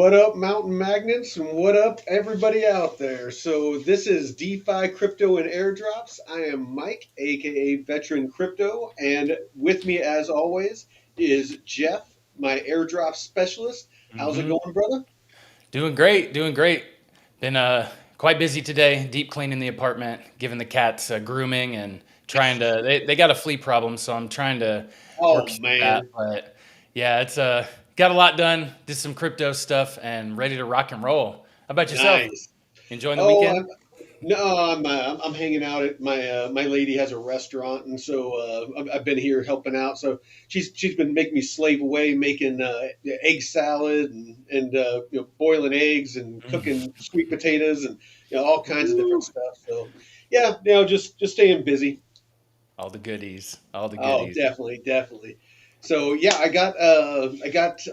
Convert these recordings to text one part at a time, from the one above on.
What up, mountain magnets, and what up, everybody out there? So, this is DeFi Crypto and Airdrops. I am Mike, aka Veteran Crypto, and with me, as always, is Jeff, my airdrop specialist. How's it hmm going, brother? Doing great, doing great. Been quite busy today, deep cleaning the apartment, giving the cats grooming and trying to, they got a flea problem, so I'm trying to work Oh, through that. man. But yeah, it's got a lot done, did some crypto stuff and ready to rock and roll. How about yourself? Nice. Enjoying the Oh, weekend? no, I'm hanging out at my lady has a restaurant, and so I've been here helping out. So she's been making me slave away, making egg salad and boiling eggs and cooking sweet potatoes and all kinds of different Woo. stuff. So yeah, just staying busy. All the goodies, all the Oh, goodies. definitely. So yeah, I got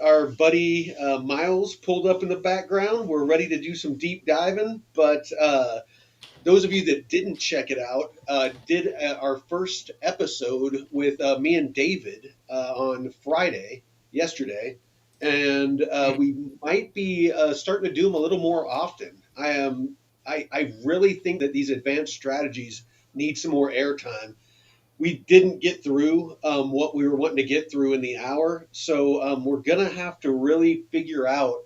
our buddy Miles pulled up in the background. We're ready to do some deep diving, but those of you that didn't check it out, did our first episode with me and David on Friday, yesterday, and we might be starting to do them a little more often. I really think that these advanced strategies need some more airtime. We didn't get through what we were wanting to get through in the hour, so we're gonna have to really figure out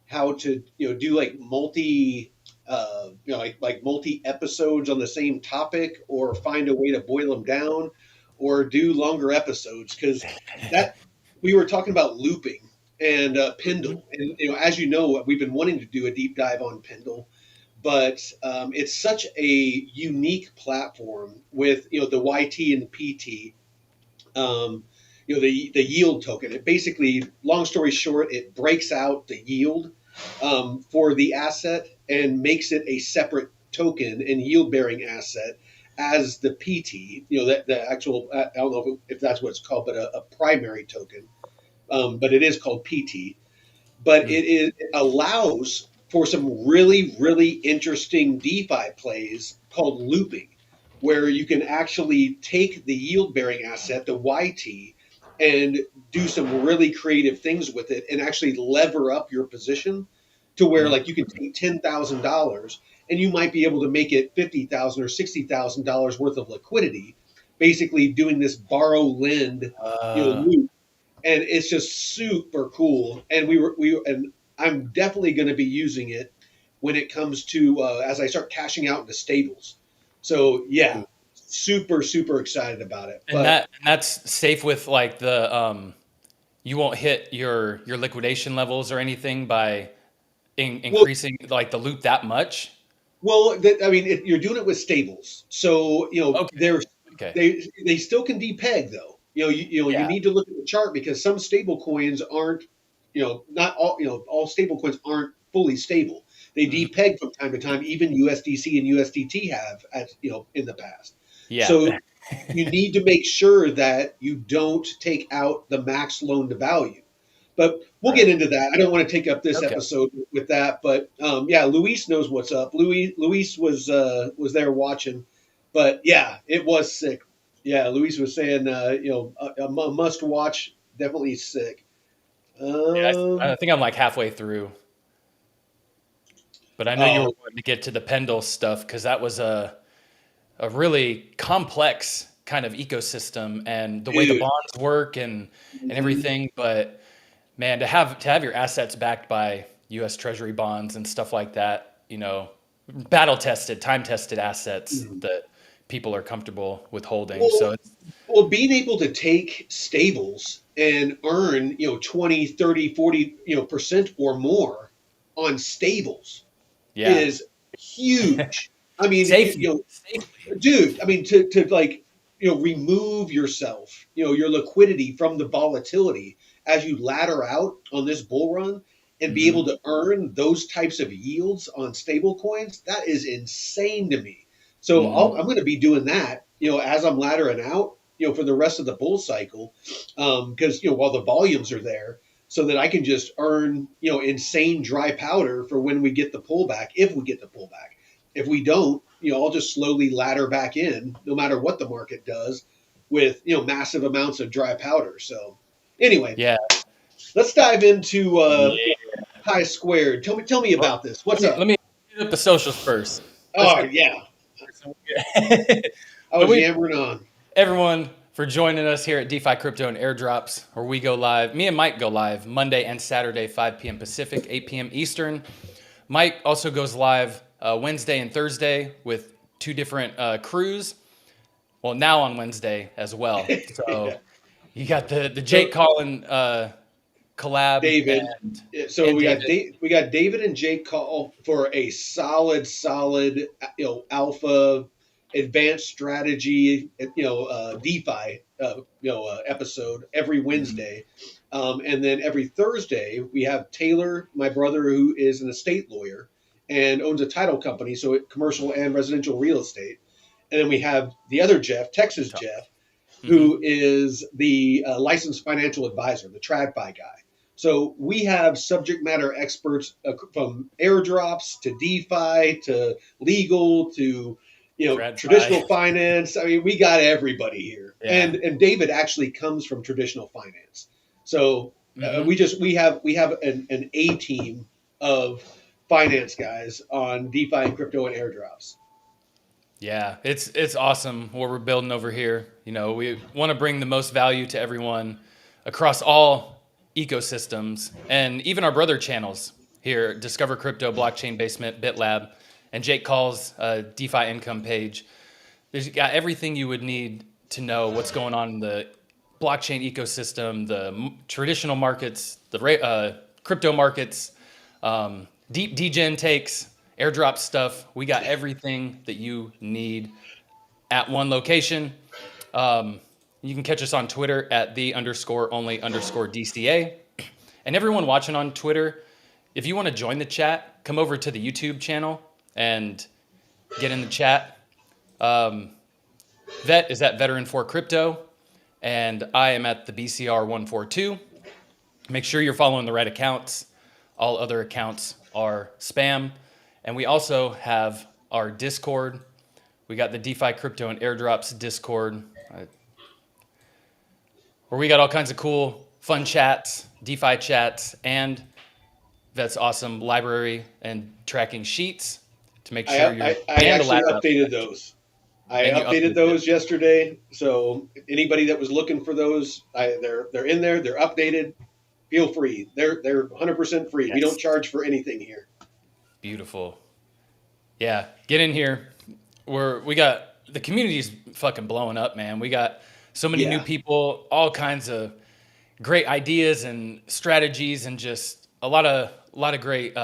how to do like like multi episodes on the same topic, or find a way to boil them down, or do longer episodes, because that we were talking about looping and Mhm. Pendle, and as you know, we've been wanting to do a deep dive on Pendle, but it's such a unique platform with the YT and the PT, um, the yield token. It basically, long story short, it breaks out the yield for the asset and makes it a separate token and yield bearing asset as the PT. That the actual, I don't know if that's what it's called, but a primary token. But it is called PT. But Mm. it allows for some really interesting DeFi plays called looping, where you can actually take the yield bearing asset, the YT, and do some really creative things with it, and actually lever up your position to where, Mm. like, you can take $10,000 and you might be able to make it 50,000 or $60,000 worth of liquidity, basically doing this borrow lend Uh, loop. And it's just super cool. And and I'm definitely going to be using it when it comes to as I start cashing out into stables. So yeah, super excited about it. and But that's safe with like the you won't hit your liquidation levels or anything by well, increasing like the loop that much? I mean, you're doing it with stables, so Okay. Okay. they still can depeg though. You Yeah. need to look at the chart, because some stable coins aren't, not all, all stable coins aren't fully stable. They Mhm. depeg from time to time. Even USDC and USDT have, at in the past. Yeah. So you need to make sure that you don't take out the max loan to value. But we'll get Right. into that. I don't want to take up this Okay. episode with that. But yeah, Luis knows what's up. Luis was there watching. But yeah, it was sick. Yeah, Luis was saying, a must watch. Definitely sick. Yeah, I Um, think I'm like halfway through, but I know you were oh, wanting to get to the Pendle stuff because that was a really complex kind of ecosystem and the way the dude. bonds work and Mhm. everything. But man, to have your assets backed by U.S. Treasury bonds and stuff like that, battle tested, time tested assets Mhm. that people are comfortable with holding. Well, So it's, well, being able to take stables and earn 20, 30, 40 percent or more on stables yeah, is huge. I mean, safely, safely. dude, I mean, to like, remove yourself, your liquidity from the volatility as you ladder out on this bull run, and be hmm able to earn those types of yields on stable coins, that is insane to me. So hmm I'm going to be doing that, as I'm laddering out, for the rest of the bull cycle, because while the volumes are there, so that I can just earn, insane dry powder for when we get the pullback, if we get the pullback. If we don't, I'll just slowly ladder back in, no matter what the market does, with massive amounts of dry powder. So anyway, Yeah. let's dive into Yeah. Pi squared. Tell me Well, about this. What's up? let me hit up the socials first. Let's Oh get yeah, I so was we yammering on. everyone for joining us here at DeFi Crypto and Airdrops, where we go live. Me and Mike go live Monday and Saturday, 5 p.m. Pacific, 8 p.m. Eastern. Mike also goes live Wednesday and Thursday with two different crews. Well, now on Wednesday as well. So Yeah. you got the Jake So Collin collab David. So and we got David. David and Jake call for a solid alpha advanced strategy DeFi episode every Mhm. Wednesday, and then every Thursday we have Taylor, my brother, who is an estate lawyer and owns a title company, so commercial and residential real estate, and then we have the other Jeff, Texas Jeff, Mhm. who is the licensed financial advisor, the TradFi guy. So we have subject matter experts from airdrops to DeFi to legal to TradFi. traditional finance. I mean, we got everybody here, Yeah. and David actually comes from traditional finance. So Hmm. we have an A team of finance guys on DeFi and crypto and airdrops. Yeah, it's awesome what we're building over here. We want to bring the most value to everyone across all ecosystems and even our brother channels here, Discover Crypto, Blockchain Basement, BitLab, and Jake Call's DeFi income page. There's got everything you would need to know what's going on in the blockchain ecosystem, the traditional markets, the crypto markets, deep degen takes, airdrop stuff. We got everything that you need at one location. Um, you can catch us on Twitter at the_only_DCA. And everyone watching on Twitter, if you want to join the chat, come over to the YouTube channel and get in the chat. Um, Vet is at Veteran for Crypto, and I am at the BCR 142. Make sure you're following the right accounts. All other accounts are spam. And we also have our Discord. We got the DeFi Crypto and Airdrops Discord, where we got all kinds of cool, fun chats, DeFi chats, and Vet's awesome library and tracking sheets to make sure you're, I and the actually ladder up updated strategy. those. I And you updated updated it. those yesterday. So anybody that was looking for those, they're in there. They're updated. Feel free. They're 100% free. We don't Yes. charge for anything here. Beautiful. Yeah. Get in here. We got the community's fucking blowing up, man. We got so many new Yeah, people, all kinds of great ideas and strategies, and just a lot of great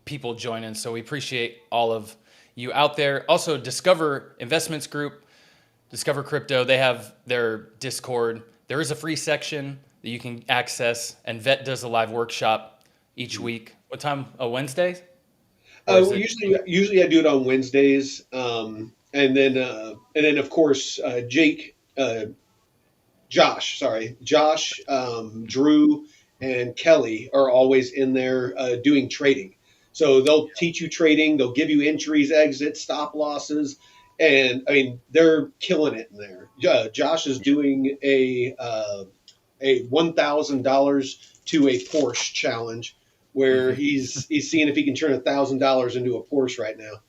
people joining. So we appreciate all of you out there. Also, Discover Investments Group, Discover Crypto. They have their Discord. There is a free section that you can access, and Vet does a live workshop each week. What time? Oh, Wednesday, or is it? usually I do it on Wednesdays, and then of course Josh, Drew, and Kelly are always in there doing trading. So they'll teach you trading. They'll give you entries, exits, stop losses, and I mean they're killing it in there. Josh is doing a $1,000 to a Porsche challenge, where Mhm. he's seeing if he can turn $1,000 into a Porsche right now.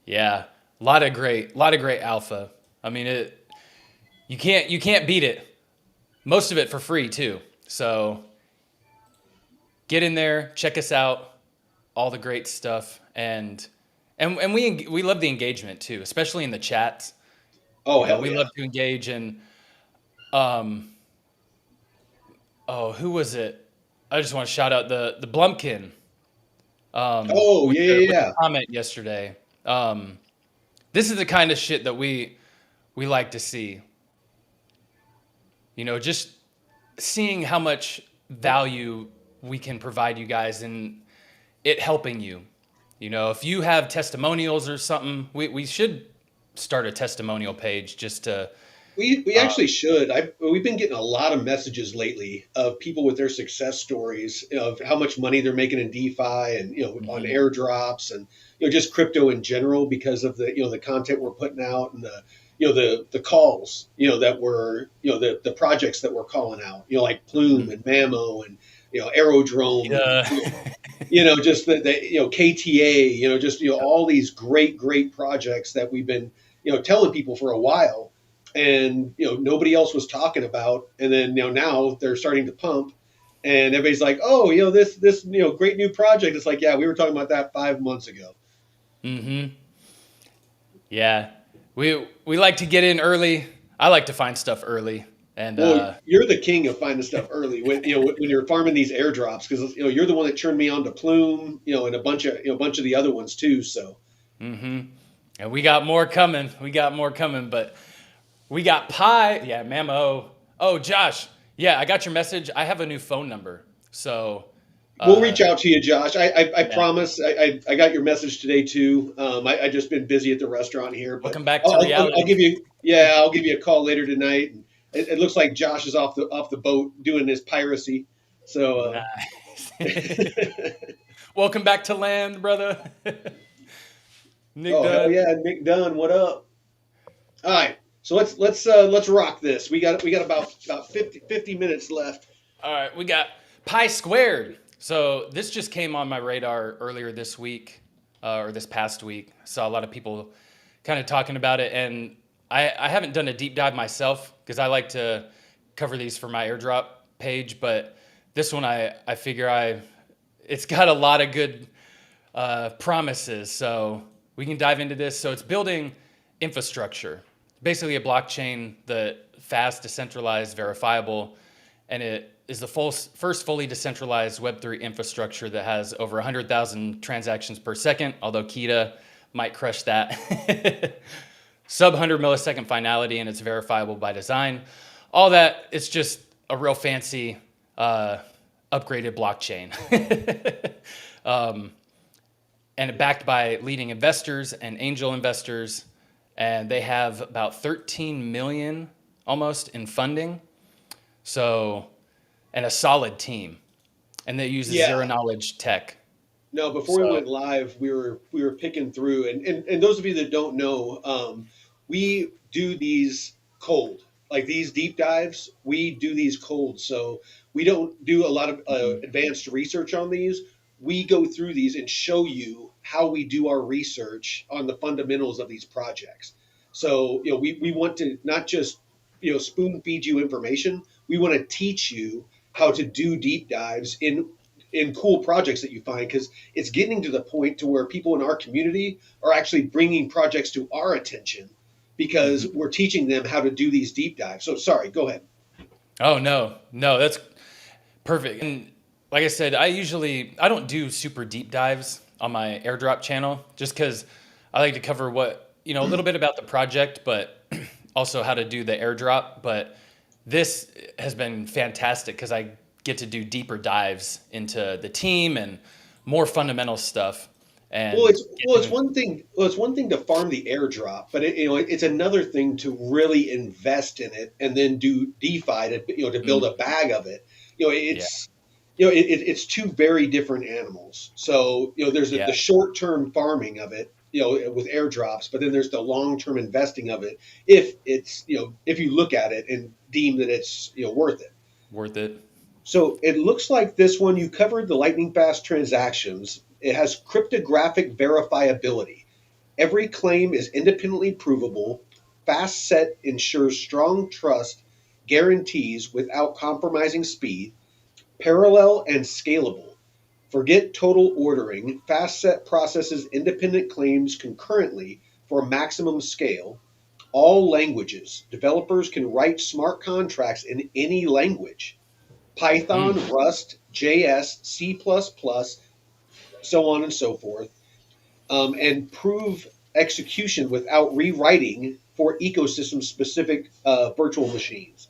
Yeah, lot of great alpha. I mean, you can't beat it. Most of it for free too. So get in there, check us out, all the great stuff, and we love the engagement too, especially in the chats. Oh hell We yeah! love to engage in. Um, oh, who was it? I just want to shout out the Blumpkin Oh with yeah the yeah with the yeah. comment yesterday. Um, this is the kind of shit that we like to see. Just seeing how much value we can provide you guys and it helping you. If you have testimonials or something, we should start a testimonial page just to. We actually should. We've been getting a lot of messages lately of people with their success stories of how much money they're making in DeFi and on Mhm. airdrops and just crypto in general because of the content we're putting out and the calls that we're the projects that we're calling out like Plume Mhm. and Mamo and Aerodrome, Yeah. just the KTA, just all these great projects that we've been telling people for a while, and nobody else was talking about, and then now they're starting to pump, and everybody's like, oh, this great new project. It's like, yeah, we were talking about that 5 months ago. Mm-hmm. Yeah. We like to get in early. I like to find stuff early. And Well, you're the king of finding stuff early when when you're farming these airdrops, because you're the one that turned me on to Plume, and a bunch of the other ones too. So mm-hmm. And we got more coming. We got more coming, but we got pie. Yeah, Mamo. Oh, Josh. Yeah, I got your message. I have a new phone number. So, we'll uh, reach out to you, Josh. I yeah, promise. I got your message today too. I just been busy at the restaurant here, but welcome back to I'll reality. give you a call later tonight. It looks like Josh is off the boat doing his piracy. So Nice. Welcome back to land, brother. Nick oh hell Dunn. yeah, Nick Dunn, what up? All right, so let's rock this. We got about 50 minutes left. All right, we got pi squared. So this just came on my radar earlier this week, or this past week. I saw a lot of people kind of talking about it, and I haven't done a deep dive myself because I like to cover these for my airdrop page. But this one, I figure it's got a lot of good promises. So we can dive into this. So it's building infrastructure, basically a blockchain that fast, decentralized, verifiable, and it is the first fully decentralized Web3 infrastructure that has over 100,000 transactions per second, although Kita might crush that. Sub 100 millisecond finality, and it's verifiable by design. All that, it's just a real fancy upgraded blockchain. And backed by leading investors and angel investors, and they have about 13 million almost in funding. So, and a solid team, and they use zero Yeah. knowledge tech. No, before we So, went live, we were picking through, and those of you that don't know, we do these cold, like these deep dives. We do these cold, so we don't do a lot of mhm, advanced research on these. We go through these and show you how we do our research on the fundamentals of these projects. So we want to not just spoon feed you information. We want to teach you how to do deep dives in cool projects that you find, because it's getting to the point to where people in our community are actually bringing projects to our attention because mhm. we're teaching them how to do these deep dives. So sorry, go ahead. Oh no, that's perfect. And like I said, I don't do super deep dives on my airdrop channel just because I like to cover a little bit about the project, but also how to do the airdrop. But this has been fantastic because I get to do deeper dives into the team and more fundamental stuff Well, and it's get well, it's to. one thing. Well, it's one thing to farm the airdrop, but it's another thing to really invest in it and then do DeFi to build Mm, a bag of it. yeah, It's two very different animals. So there's yeah. the short term farming of it, with airdrops, but then there's the long term investing of it. If you look at it and deem that it's worth it. Worth it. So it looks like this one, you covered the lightning fast transactions. It has cryptographic verifiability. Every claim is independently provable. Fast set ensures strong trust guarantees without compromising speed. Parallel and scalable. Forget total ordering. Fast set processes independent claims concurrently for maximum scale. All languages. Developers can write smart contracts in any language. Python, Mm, Rust, JS, C++, so on and so forth, and prove execution without rewriting for ecosystem specific virtual machines.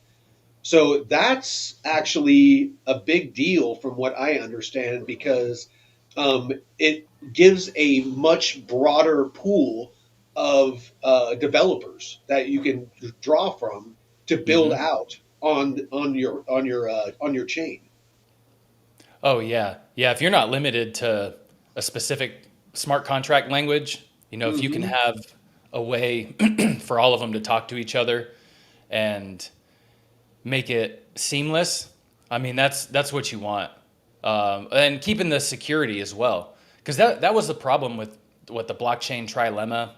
So that's actually a big deal from what I understand, because it gives a much broader pool of developers that you can draw from to build hmm. out on your chain. Oh yeah, yeah. If you're not limited to a specific smart contract language, if you can Mm-hmm. have a way for all of them to talk to each other and make it seamless, I mean that's what you want. and keeping the security as well. Because that was the problem with what the blockchain trilemma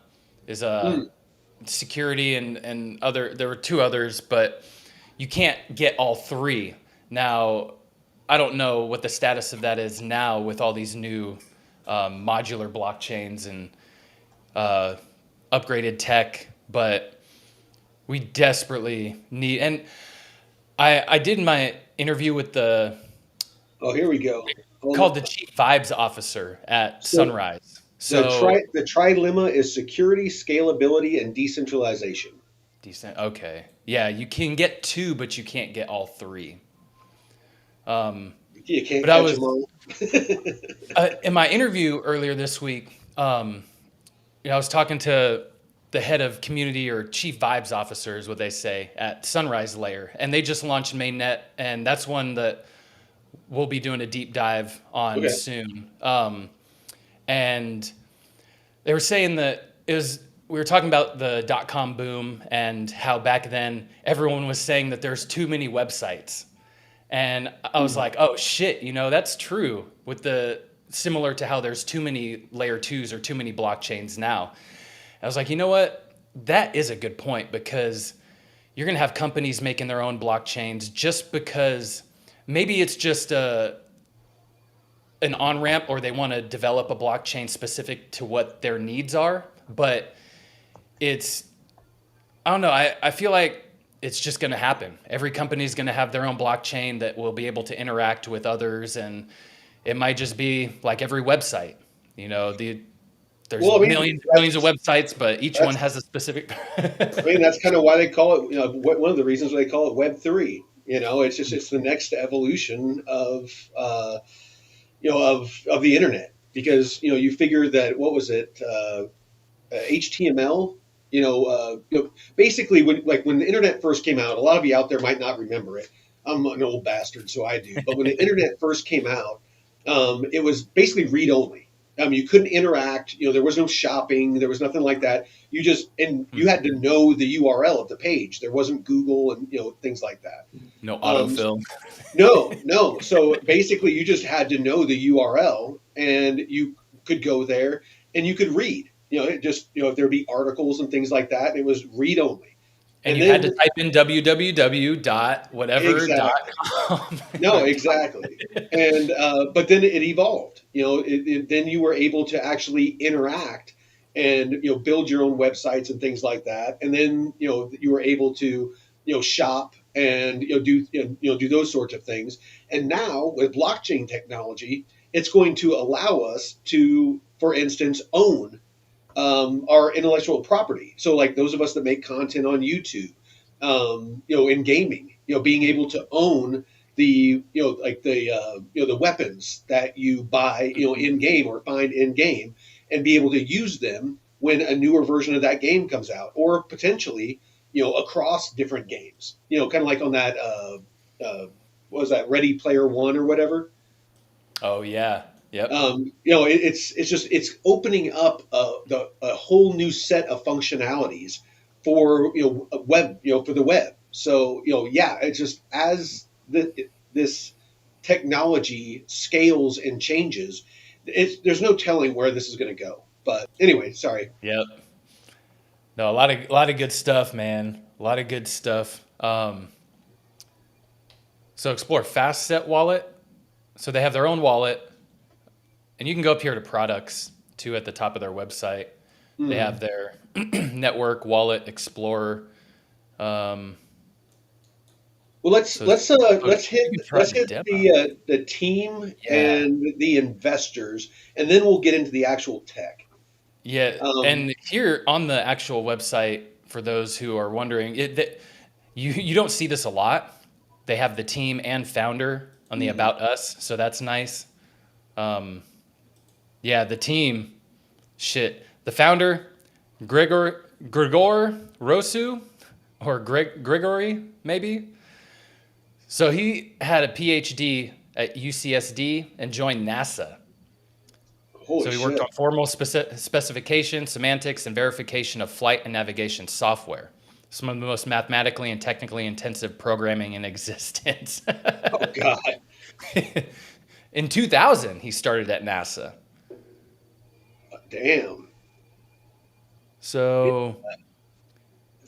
is, Mm. security and other. There were two others, but you can't get all three. Now, I don't know what the status of that is now with all these new modular blockchains and uh, upgraded tech, but we desperately need. And I did my interview with the Oh, here we go. Hold called the on. chief vibes officer at So Sunrise. the So trilemma is security, scalability, and decentralization. decent. Okay, yeah, you can get two, but you can't get all three. Um, You can't but I catch them was all. in my interview earlier this week. I was talking to the head of community or chief vibes officer is what they say at Sunrise Layer, and they just launched mainnet, and that's one that we'll be doing a deep dive on Okay. soon. And they were saying that we were talking about the .com boom and how back then everyone was saying that there's too many websites. And I was Mm. like, oh shit, that's true with the similar to how there's too many layer twos or too many blockchains now. I was like, you know what? That is a good point because you're going to have companies making their own blockchains just because maybe it's just an on ramp or they want to develop a blockchain specific to what their needs are. But it's, I don't know, I feel like it's just going to happen. Every company is going to have their own blockchain that will be able to interact with others. And it might just be like every website, there's Well, I mean, millions and millions of websites, but each one that's has a specific. that's kind of why they call it. One of the reasons why they call it Web 3. It's the next evolution of of the internet because you figure that what was it HTML. Basically when the internet first came out, a lot of you out there might not remember it. I'm an old bastard, so I do. But when the internet first came out, it was basically read only. You couldn't interact. There was no shopping. There was nothing like that. You had to know the URL of the page. There wasn't Google and things like that. No Um, autofill. no, no. So basically, you just had to know the URL, and you could go there and you could read. It just if there'd be articles and things like that, it was read only. And And you had then to type in www dot whatever dot exactly, com. no, exactly. And but then it evolved. Then you were able to actually interact and build your own websites and things like that. And then you were able to shop and do those sorts of things. And now with blockchain technology, it's going to allow us to, for instance, own our intellectual property. So, like those of us that make content on YouTube, in gaming, being able to own the, like the weapons that you buy, in game or find in game, and be able to use them when a newer version of that game comes out, or potentially, across different games. Kind of like on that, what was that, Ready Player One or whatever. Oh yeah. Yep. It's opening up a whole new set of functionalities for web for the web. So yeah, it's just as this technology scales and changes, there's no telling where this is going to go. But anyway, sorry. Yep. No, a lot of good stuff, man. A lot of good stuff. So explore Fastset Wallet. So they have their own wallet, and you can go up here to products too at the top of their website. They Hmm. have their network wallet explorer. Um, Well, let's so let's oh, let's hit you can try let's the hit demo. the team Yeah. and the investors, and then we'll get into the actual tech. Yeah, Um, and here on the actual website, for those who are wondering, you don't see this a lot. They have the team and founder on the hmm. About Us, so that's nice. Um, yeah, the team, shit. The founder, Grigor Rosu, or Grigory, maybe. So he had a PhD at UCSD and joined NASA. So Holy he worked shit. on formal specification, semantics, and verification of flight and navigation software. Some of the most mathematically and technically intensive programming in existence. Oh God. In 2000, he started at NASA. Damn. So,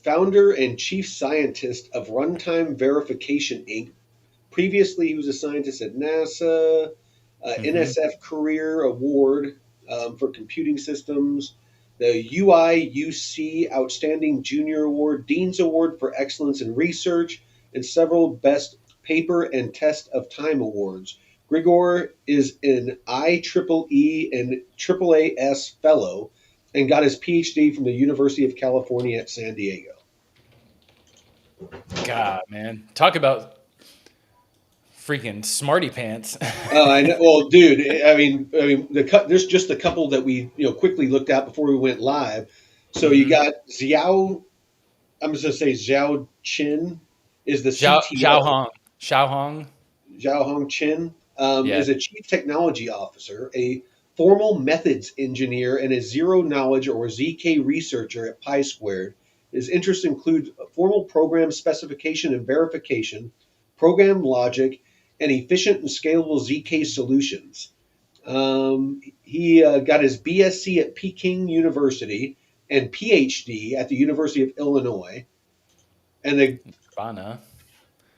Founder and chief scientist of Runtime Verification Inc. Previously, he was a scientist at NASA, mhm. NSF Career Award for Computing Systems, the UIUC Outstanding Junior Award, Dean's Award for Excellence in Research, and several Best Paper and Test of Time awards. Grigor is an IEEE and AAAS Fellow and got his PhD from the University of California at San Diego. God, man, talk about freaking smarty pants. I know. Well, dude, I mean, there's just a couple that we quickly looked at before we went live. So you hmm got Xiao. I'm just gonna say Xiao Qin is the Xiao CTO. Hong. Xiao Hong. Zhao Hong Qin Yeah. is a chief technology officer, a formal methods engineer, and a zero knowledge or ZK researcher at Pi Squared. His interests include formal program specification and verification, program logic, and efficient and scalable ZK solutions. He got his BSc at Peking University and PhD at the University of Illinois. And Bana.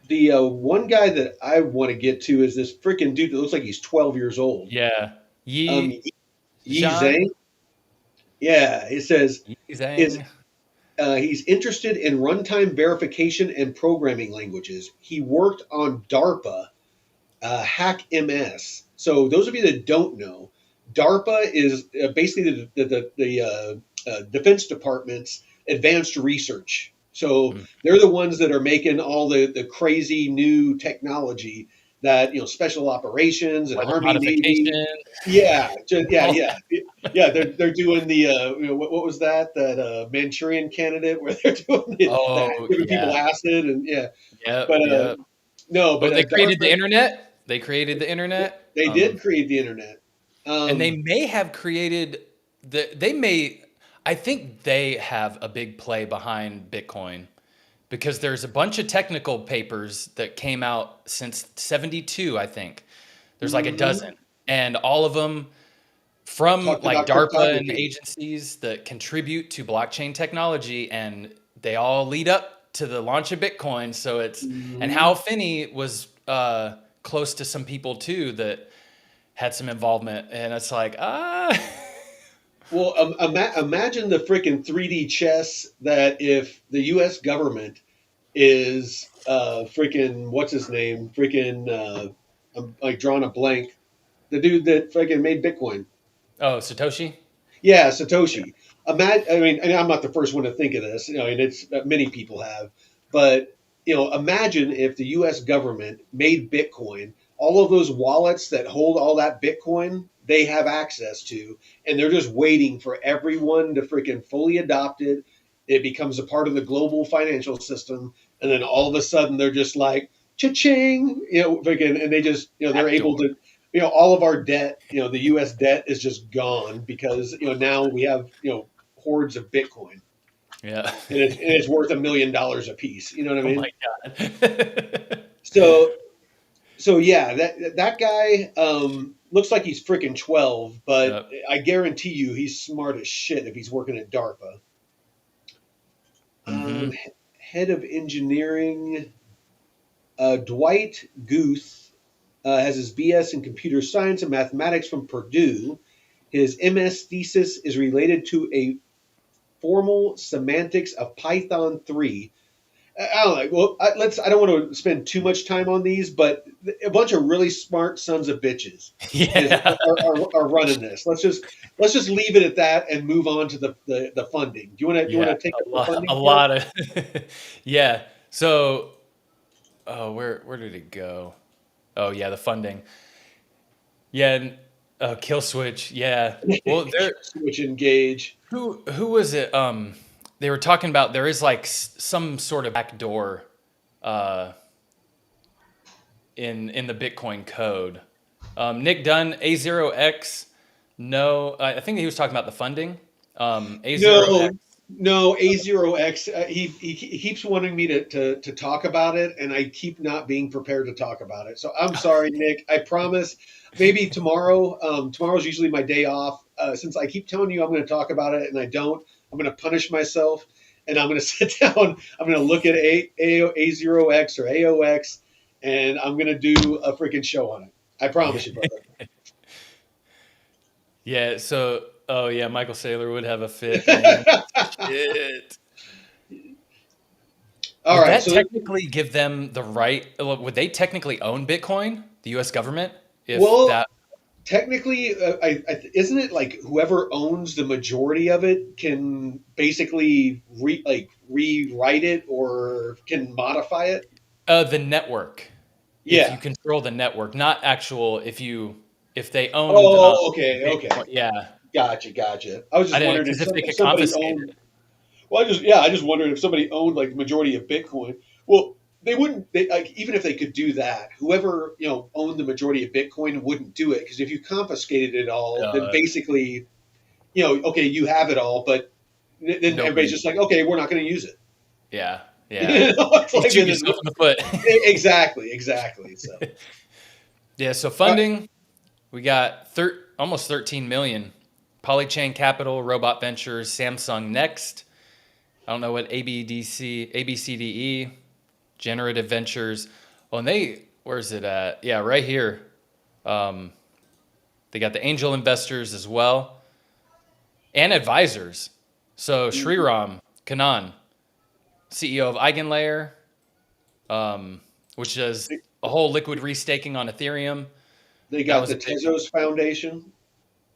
the one guy that I want to get to is this freaking dude that looks like he's 12 years old. Yeah. Um, Yi Yi Zhang. Zhang. Yeah, it says Yi is Zhang. he's interested in runtime verification and programming languages. He worked on DARPA, Hack MS. So those of you that don't know, DARPA is basically the Defense Department's advanced research. So Mm. they're the ones that are making all the crazy new technology that special operations and Weather Army Navy. modification. Yeah, yeah, All yeah, yeah. They're doing the what was that Manchurian Candidate where they're doing that oh giving people yeah. acid and yeah. Yep. But Yep. no, Oh, but they created the DARPA internet. They created the internet. they did create the internet. And they Um, may have created they may I think they have a big play behind Bitcoin because there's a bunch of technical papers that came out since 72, I think. There's like a mhm. dozen. And all of them from Talked like about DARPA and cryptography. agencies that contribute to blockchain technology, and they all lead up to the launch of Bitcoin. So it's and Mhm. Hal Finney was close to some people too that had some involvement, and it's like Well, imagine the freaking 3D chess that if the U.S. government is freaking what's his name, freaking I'm like drawing a blank, the dude that freaking made Bitcoin. oh, Satoshi. Yeah, Satoshi. I mean, and I'm not the first one to think of this. And it's many people have, but imagine if the U.S. government made Bitcoin. All of those wallets that hold all that Bitcoin, they have access to, and they're just waiting for everyone to freaking fully adopt it. It becomes a part of the global financial system, and then all of a sudden they're just like, cha-ching, freaking, and they just, they're able Backdoor. to all of our debt, the U.S. debt is just gone because now we have hordes of Bitcoin, Yeah. and it's worth $1 million a piece. You know what I Oh my mean? god. So yeah, that guy looks like he's freaking 12, but Yep. I guarantee you he's smart as shit if he's working at DARPA. Mm-hmm. Um, Head of engineering, Dwight Guth has his BS in computer science and mathematics from Purdue. His MS thesis is related to a formal semantics of Python 3. I don't know. Well, I don't want to spend too much time on these, but a bunch of really smart sons of bitches Yeah. are running this. Let's just leave it at that and move on to the funding. Do you want to Yeah. take up A the lot. A funding part? lot of. Yeah. So, oh, where did it go? Oh yeah, the funding. Yeah. Kill switch. Yeah. Well, there. Switch engage. Who was it? They were talking about there is like some sort of backdoor uh, in the Bitcoin code. Nick Dunn, A0X. No, I think he was talking about the funding. A0X. No, No, A0X. He keeps wanting me to talk about it, and I keep not being prepared to talk about it. So I'm sorry, Nick. I promise. Maybe tomorrow. Tomorrow's usually my day off. Since I keep telling you I'm going to talk about it and I don't, I'm going to punish myself, and I'm going to sit down. I'm going to look at A0X or AOX, and I'm going to do a freaking show on it. I promise you, brother. Yeah. So, oh yeah, Michael Saylor would have a fit, man. Shit. All Would right. that So technically give them the right? Would they technically own Bitcoin, the U.S. government, if well, that? technically, isn't it like whoever owns the majority of it can basically rewrite it or can modify it? The network. If Yeah. you control the network, not actual. If they owned Oh, okay, Bitcoin, okay. yeah. Gotcha. I was I just didn't wondering because if they if could somebody confiscate owned. it. Well, I just wondered if somebody owned like the majority of Bitcoin. Well, they wouldn't. They like even if they could do that, whoever owned the majority of Bitcoin wouldn't do it because if you confiscated it all, then Uh, basically okay, you have it all, but then everybody's Nobody. just like, okay, we're not going to use it. Yeah, yeah. It's You like shoot yourself in the foot. exactly. So, Yeah. So uh, funding, we got almost 13 million. Polychain Capital, Robot Ventures, Samsung Next. I don't know what ABCDE, Generative Ventures. Oh, and where is it at? Yeah, right here. Um, they got the angel investors as well and advisors. So Sriram Kanan, CEO of Eigenlayer, um, which does a whole liquid restaking on Ethereum. they That got was the a big Tezos Foundation,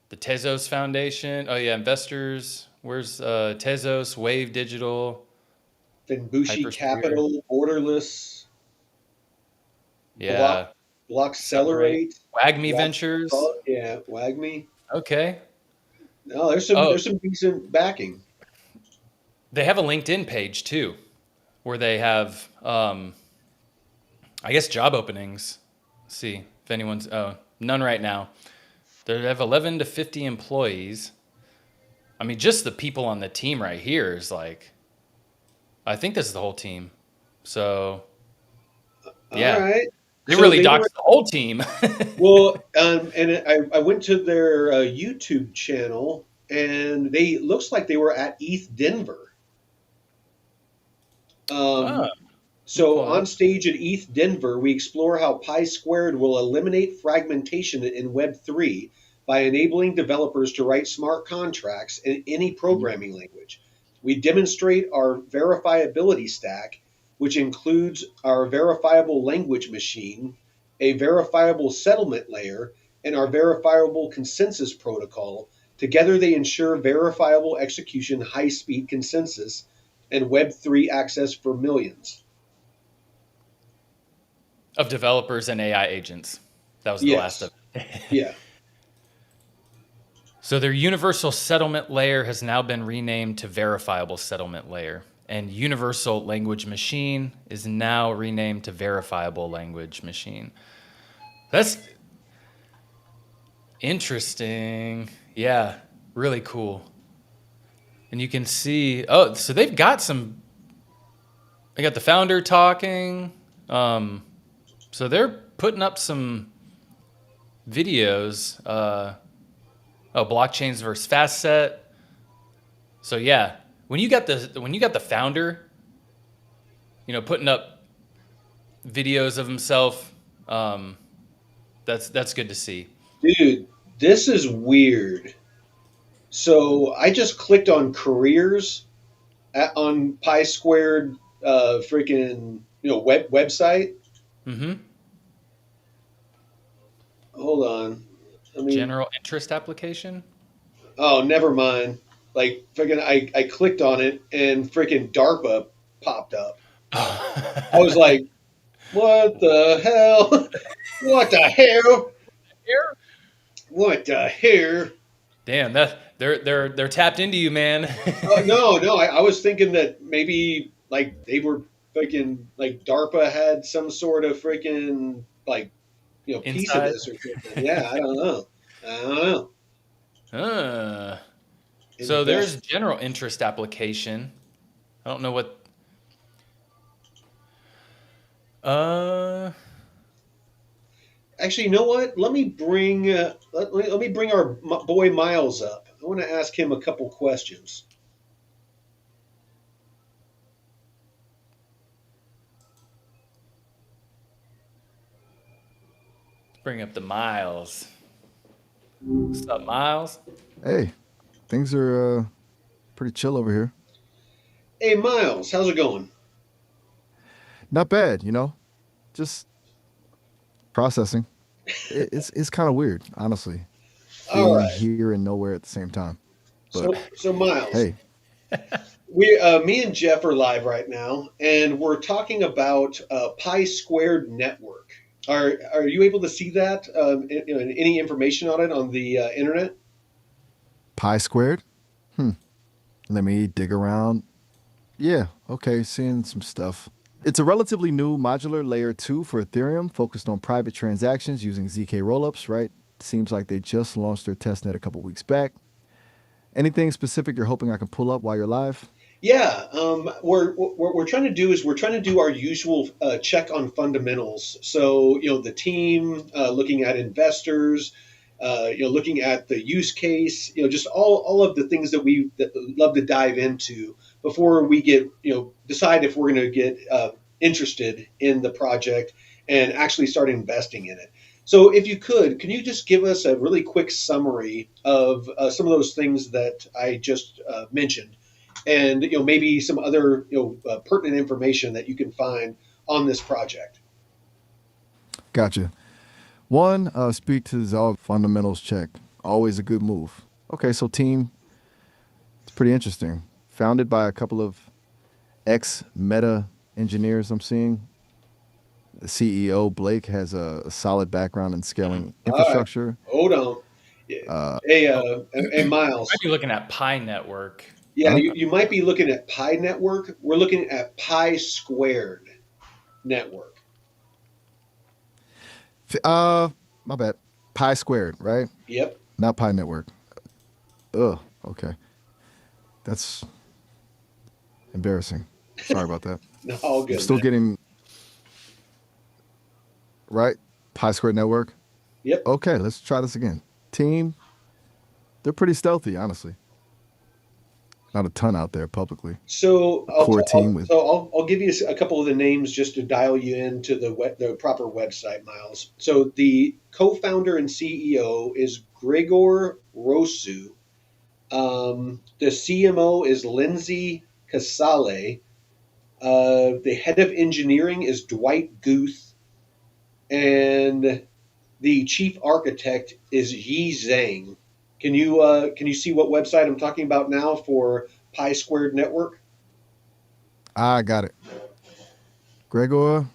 the Tezos Foundation. Oh yeah, investors. Where's Tezos, Wave Digital, then Bushi Hypersphere? Capital, Borderless, Block Yeah, Block Accelerate, Accelerate, Wagme Block Ventures. yeah, Wagme. Okay. No, Oh, there's some decent backing. they have a LinkedIn page too, where they have, I guess, job openings. Let's see if anyone's. Oh, none right now. They have 11 to 50 employees. I mean, just the people on the team right here is like, I think this is the whole team. So All yeah, right. they So really they were doxed the whole team. well, and I went to their YouTube channel, and they looks like they were at ETH Denver. Oh, Um, let me so pull it on up. stage at ETH Denver, we explore how Pi Squared will eliminate fragmentation in Web3 by enabling developers to write smart contracts in any programming language. We demonstrate our verifiability stack, which includes our verifiable language machine, a verifiable settlement layer, and our verifiable consensus protocol. Together, they ensure verifiable execution, high speed consensus, and Web3 access for millions. Of developers and AI agents. That was the last of Yes. it. Yeah. So their universal settlement layer has now been renamed to verifiable settlement layer. And universal language machine is now renamed to verifiable language machine. That's interesting. Yeah, really cool. And you can see, oh, so they got the founder talking. Um, so they're putting up some videos. Blockchains versus fast set. So yeah, when you got the founder, putting up videos of himself, um, that's good to see. Dude, this is weird. So I just clicked on careers on Pi Squared freaking website. Mm-hmm. Hold on. I mean, General interest application. oh, never mind. Like freaking, I clicked on it and freaking DARPA popped up. I was like, what the hell? What the hell? Here? What the hell? Damn, that they're tapped into you, man. No. I was thinking that maybe like they were freaking like DARPA had some sort of freaking like piece of Inside. this or something. Yeah, I don't know. I don't know. uh, So there's Invest. general interest application. I don't know what. Uh, Actually, you know what? Let me bring our boy Miles up. I want to ask him a couple questions. bring up the Miles. What's up, Miles? Hey, things are pretty chill over here. Hey, Miles, how's it going? Not bad, just processing. It's kind of weird, honestly, All being right. here and nowhere at the same time. But So Miles, hey, me and Jeff are live right now, and we're talking about Pi Squared Network. Are you able to see that? Any information on it on the internet? pi squared. Hmm. Let me dig around. Yeah, okay, seeing some stuff. It's a relatively new modular layer 2 for Ethereum focused on private transactions using ZK rollups, right? Seems like they just launched their testnet a couple weeks back. Anything specific you're hoping I can pull up while you're live? Yeah, what we're trying to do is we're trying to do our usual check on fundamentals. So the team looking at investors, looking at the use case, just all of the things that we that love to dive into before we get decide if we're going to get interested in the project and actually start investing in it. So if you could, can you just give us a really quick summary of some of those things that I just mentioned? And maybe some other pertinent information that you can find on this project. Gotcha. One, speak to Zog fundamentals check. Always a good move. Okay, so team, it's pretty interesting. Founded by a couple of ex Meta engineers, I'm seeing. The CEO, Blake, has a solid background in scaling All right, infrastructure. hold on. Yeah. Uh, Oh, Hey, might Miles. be looking at Pi Network. Yeah, huh? you might be looking at Pi Network. We're looking at Pi Squared Network. Uh, my bad. Pi squared, right? Yep. Not Pi network. Ugh, okay. That's embarrassing. Sorry about that. No, all I'm good, still man. getting, right? Pi squared network. Yep. Okay, let's try this again. Team, they're pretty stealthy, honestly. Not a ton out there publicly. So A core team with I'll give you a couple of the names just to dial you into the proper website, Miles. So the co-founder and CEO is Gregor Rosu. The CMO is Lindsay Casale. The head of engineering is Dwight Guth, and the chief architect is Yi Zhang. Can you see what website I'm talking about now for Pi Squared Network? I got it. Gregor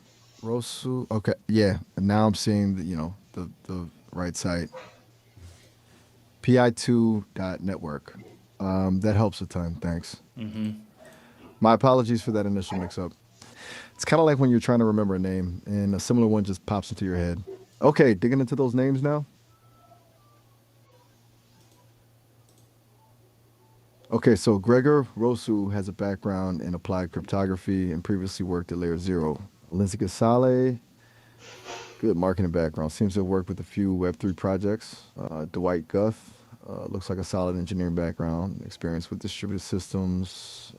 Rosu. Okay, yeah. And now I'm seeing the right site. pi2.network. That helps a ton. Thanks. Mm-hmm. My apologies for that initial mix-up. It's kind of like when you're trying to remember a name and a similar one just pops into your head. Okay, digging into those names now. Okay, so Gregor Rosu has a background in applied cryptography and previously worked at Layer Zero. Lindsay Casale, good marketing background. Seems to have worked with a few Web3 projects. Dwight Guth, looks like a solid engineering background, experience with distributed systems.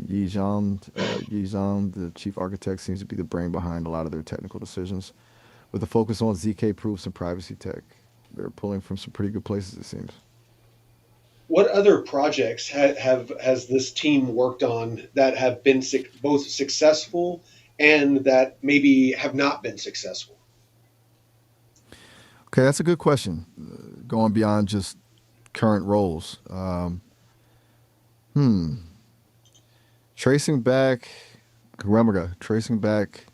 Yi Zhang, the chief architect, seems to be the brain behind a lot of their technical decisions, with a focus on ZK proofs and privacy tech. They're pulling from some pretty good places, it seems. What other projects has this team worked on that have been both successful and that maybe have not been successful? Okay, that's a good question. Going beyond just current roles. Hmm. Tracing back, tracing back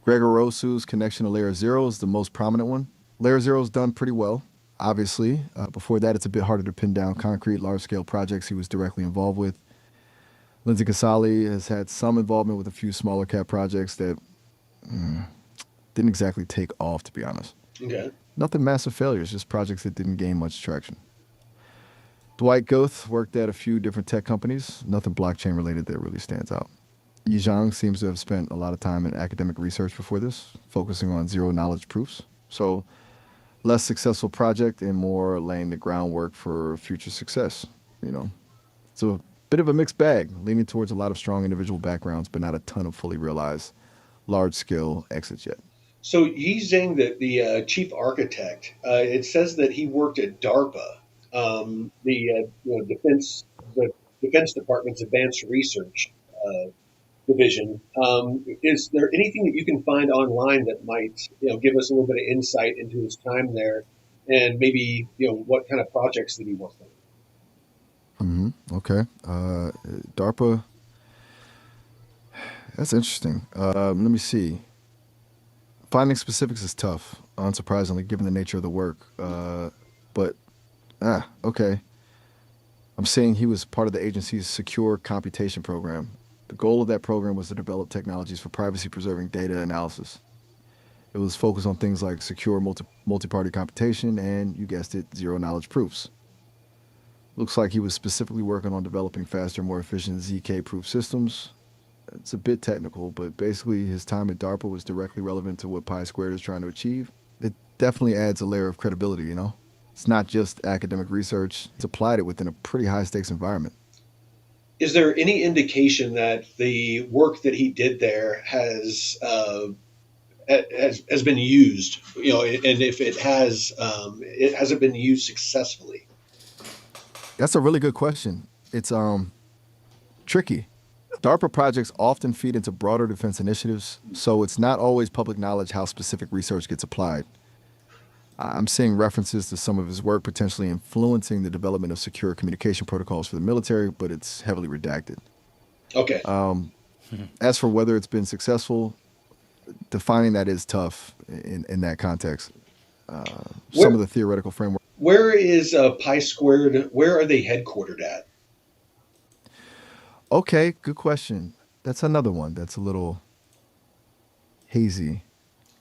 Gregor Rosu's connection to Layer Zero is the most prominent one. Layer Zero's done pretty well, obviously. Before that, it's a bit harder to pin down concrete, large scale projects he was directly involved with. Lindsay Casale has had some involvement with a few smaller cap projects that didn't exactly take off, to be honest. Okay. Nothing massive failures, just projects that didn't gain much traction. Dwight Goth worked at a few different tech companies. Nothing blockchain related that really stands out. Yi Zhang seems to have spent a lot of time in academic research before this, focusing on zero knowledge proofs. So, less successful project and more laying the groundwork for future success. You know, it's a bit of a mixed bag, leaning towards a lot of strong individual backgrounds, but not a ton of fully realized large scale exits yet. So Yi Zhang, the chief architect, it says that he worked at DARPA, the Defense Department's Advanced Research division. Is there anything that you can find online that might give us a little bit of insight into his time there, and maybe what kind of projects that he worked on? Okay. DARPA, that's interesting. Let me see. Finding specifics is tough, unsurprisingly, given the nature of the work. But, okay. I'm saying he was part of the agency's secure computation program. The goal of that program was to develop technologies for privacy preserving data analysis. It was focused on things like secure multi party computation and, you guessed it, zero knowledge proofs. Looks like he was specifically working on developing faster, more efficient ZK proof systems. It's a bit technical, but basically his time at DARPA was directly relevant to what Pi Squared is trying to achieve. It definitely adds a layer of credibility, you know? It's not just academic research, it's applied it within a pretty high stakes environment. Is there any indication that the work that he did there has been used? And if it has, it hasn't been used successfully. That's a really good question. It's tricky. DARPA projects often feed into broader defense initiatives, so it's not always public knowledge how specific research gets applied. I'm seeing references to some of his work potentially influencing the development of secure communication protocols for the military, but it's heavily redacted. Okay. As for whether it's been successful, defining that is tough in that context. Some Where of the theoretical framework. where is Pi Squared? Where are they headquartered at? Okay, good question. That's another one that's a little hazy.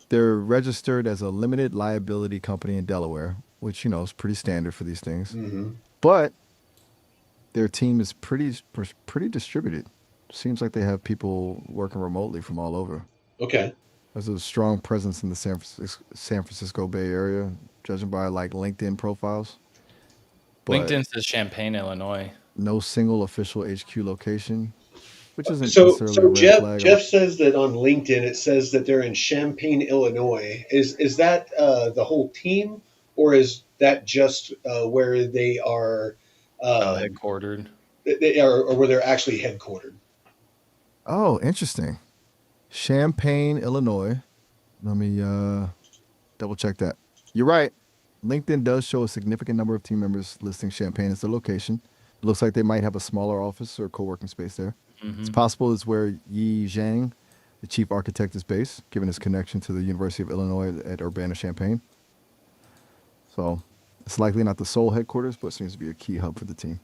They're registered as a limited liability company in Delaware, which is pretty standard for these things. Hmm. But their team is pretty distributed. Seems like they have people working remotely from all over. Okay. There's a strong presence in the San Francisco Bay Area, judging by like LinkedIn profiles. But LinkedIn says Champaign, Illinois. no single official HQ location, which isn't So necessarily a so red Jeff flag. Jeff says that on LinkedIn it says that they're in Champaign, Illinois. Is that the whole team, or is that just where they are? Oh, Um, headquartered. they are, or where they're actually headquartered? Oh, interesting. Champaign, Illinois. Let me double check that. You're right. LinkedIn does show a significant number of team members listing Champaign as their location. It looks like they might have a smaller office or co-working space there. It's Hmm. possible it's where Yi Zhang, the chief architect, is based, given his connection to the University of Illinois at Urbana-Champaign. So it's likely not the sole headquarters, but seems to be a key hub for the team.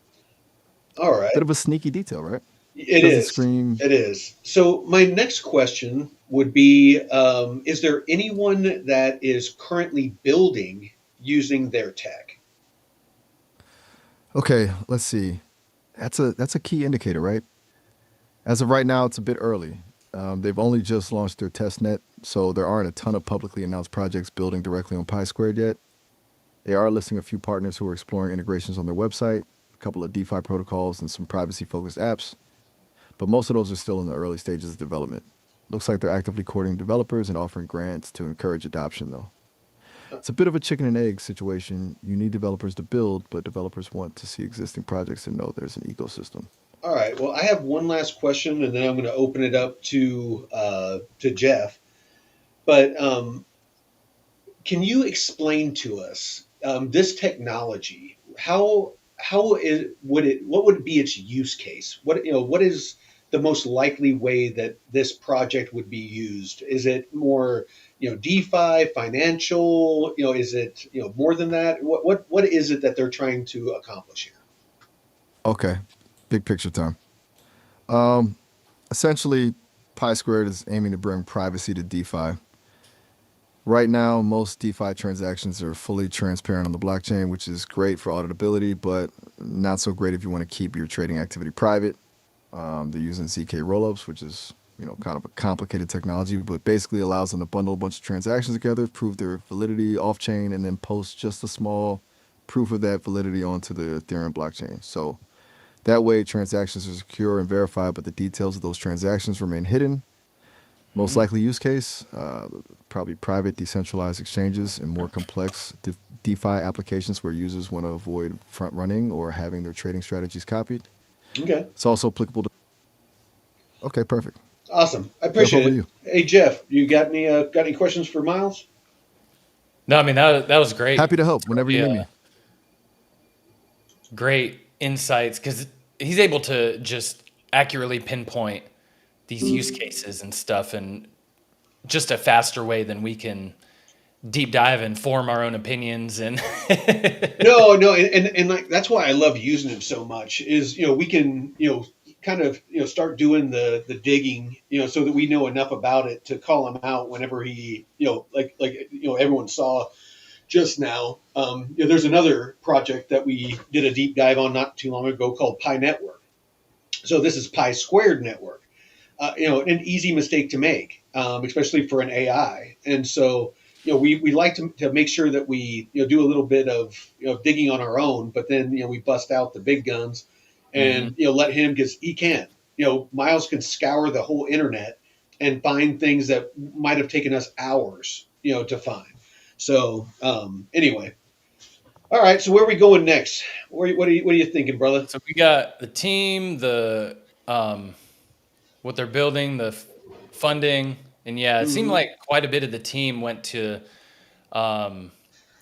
All right. Bit of a sneaky detail, right? It Doesn't is. scream. It is. So my next question would be: is there anyone that is currently building using their tech? Okay, let's see. That's a key indicator, right? As of right now, it's a bit early. They've only just launched their test net, so there aren't a ton of publicly announced projects building directly on Pi Squared yet. They are listing a few partners who are exploring integrations on their website, a couple of DeFi protocols, and some privacy-focused apps. But most of those are still in the early stages of development. Looks like they're actively courting developers and offering grants to encourage adoption, though. It's a bit of a chicken and egg situation. You need developers to build, but developers want to see existing projects and know there's an ecosystem. All right. Well, I have one last question, and then I'm going to open it up to Jeff. But can you explain to us this technology? What would be its use case? What is the most likely way that this project would be used? Is it more DeFi, financial? Is it more than that? What is it that they're trying to accomplish here? Okay, big picture time. Essentially, Pi Squared is aiming to bring privacy to DeFi. Right now, most DeFi transactions are fully transparent on the blockchain, which is great for auditability, but not so great if you want to keep your trading activity private. They're using ZK rollups, which is kind of a complicated technology, but basically allows them to bundle a bunch of transactions together, prove their validity off chain, and then post just a small proof of that validity onto the Ethereum blockchain. So that way, transactions are secure and verified, but the details of those transactions remain hidden. Most Mhm. likely use case, probably private decentralized exchanges and more complex DeFi applications where users want to avoid front running or having their trading strategies copied. Okay. It's also applicable to. Okay, perfect. Awesome. I Jeff, appreciate over to it. you. Hey Jeff, you got any questions for Miles? No, I mean that was great. Happy to help whenever you Yeah, need me. great insights because he's able to just accurately pinpoint these use cases and stuff, and just a faster way than we can deep dive and form our own opinions and No, no, and like that's why I love using him so much. Is we can kind of start doing the digging so that we know enough about it to call him out whenever he like everyone saw just now. There's another project that we did a deep dive on not too long ago called Pi Network. So this is Pi Squared Network. An easy mistake to make, especially for an AI. And so, we like to make sure that we, do a little bit of, digging on our own, but then, we bust out the big guns Mhm. and, let him because he can. Miles can scour the whole internet and find things that might have taken us hours, to find. So, anyway, all right. So where are we going next? What are you thinking, brother? So we got the team, the what they're building, the funding, and yeah, it seemed Mm-hmm. like quite a bit of the team went to um,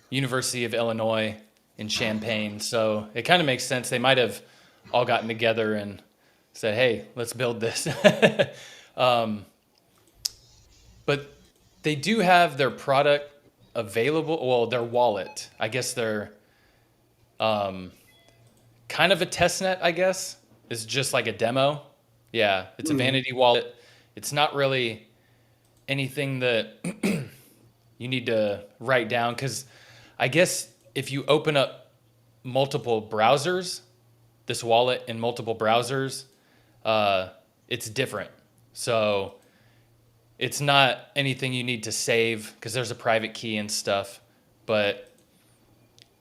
University of Illinois in Champaign. So it kind of makes sense. They might have all gotten together and said, "Hey, let's build this." um, but they do have their product available. Well, their wallet. I guess they're um, kind of a test net. I guess is just like a demo. Yeah, it's a Mm-hmm. vanity wallet. It's not really anything that you need to write down because I guess if you open up multiple browsers, this wallet in multiple browsers, uh, it's different. So it's not anything you need to save because there's a private key and stuff. But